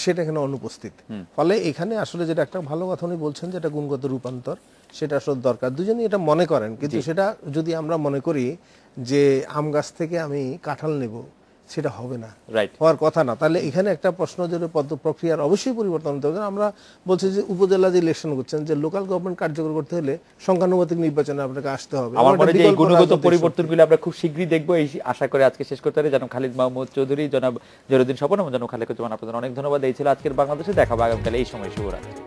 D: সেটা এখানে অনুপস্থিত। ফলে এখানে আসলে যেটা একটা ভালো কথা উনি বলছেন, যেটা গুণগত রূপান্তর, সেটা আসলে দরকার। দুজনই এটা মনে করেন, কিন্তু সেটা যদি আমরা মনে করি যে আম গাছ থেকে আমি কাঁঠাল নেব, সেটা হবে না,
A: রাইট,
D: হওয়ার কথা না। তাহলে এখানে একটা প্রশ্ন যে প্রক্রিয়ার অবশ্যই পরিবর্তন হতে হবে। আমরা বলছি যে উপজেলা যে ইলেকশন করছেন, যে লোকাল গভর্নমেন্ট কার্যকর করতে হলে সংখ্যানুপাতিক নির্বাচনে আপনাকে আসতে হবে।
A: আমার মনে হয় যে এই গুণগত পরিবর্তনগুলো আমরা খুব শীঘ্রই দেখবো, এই আশা করে আজকে শেষ করতে পারি। জনাব খালিদ মাহমুদ চৌধুরী, জনাব জহিরুদ্দিন স্বপন এবং জনাব খালেকুজ্জামান, আপনাদের অনেক ধন্যবাদ। এই ছিল আজকের বাংলাদেশে, দেখা হবে আগামীকাল এই সময়। শুভরাত্রি।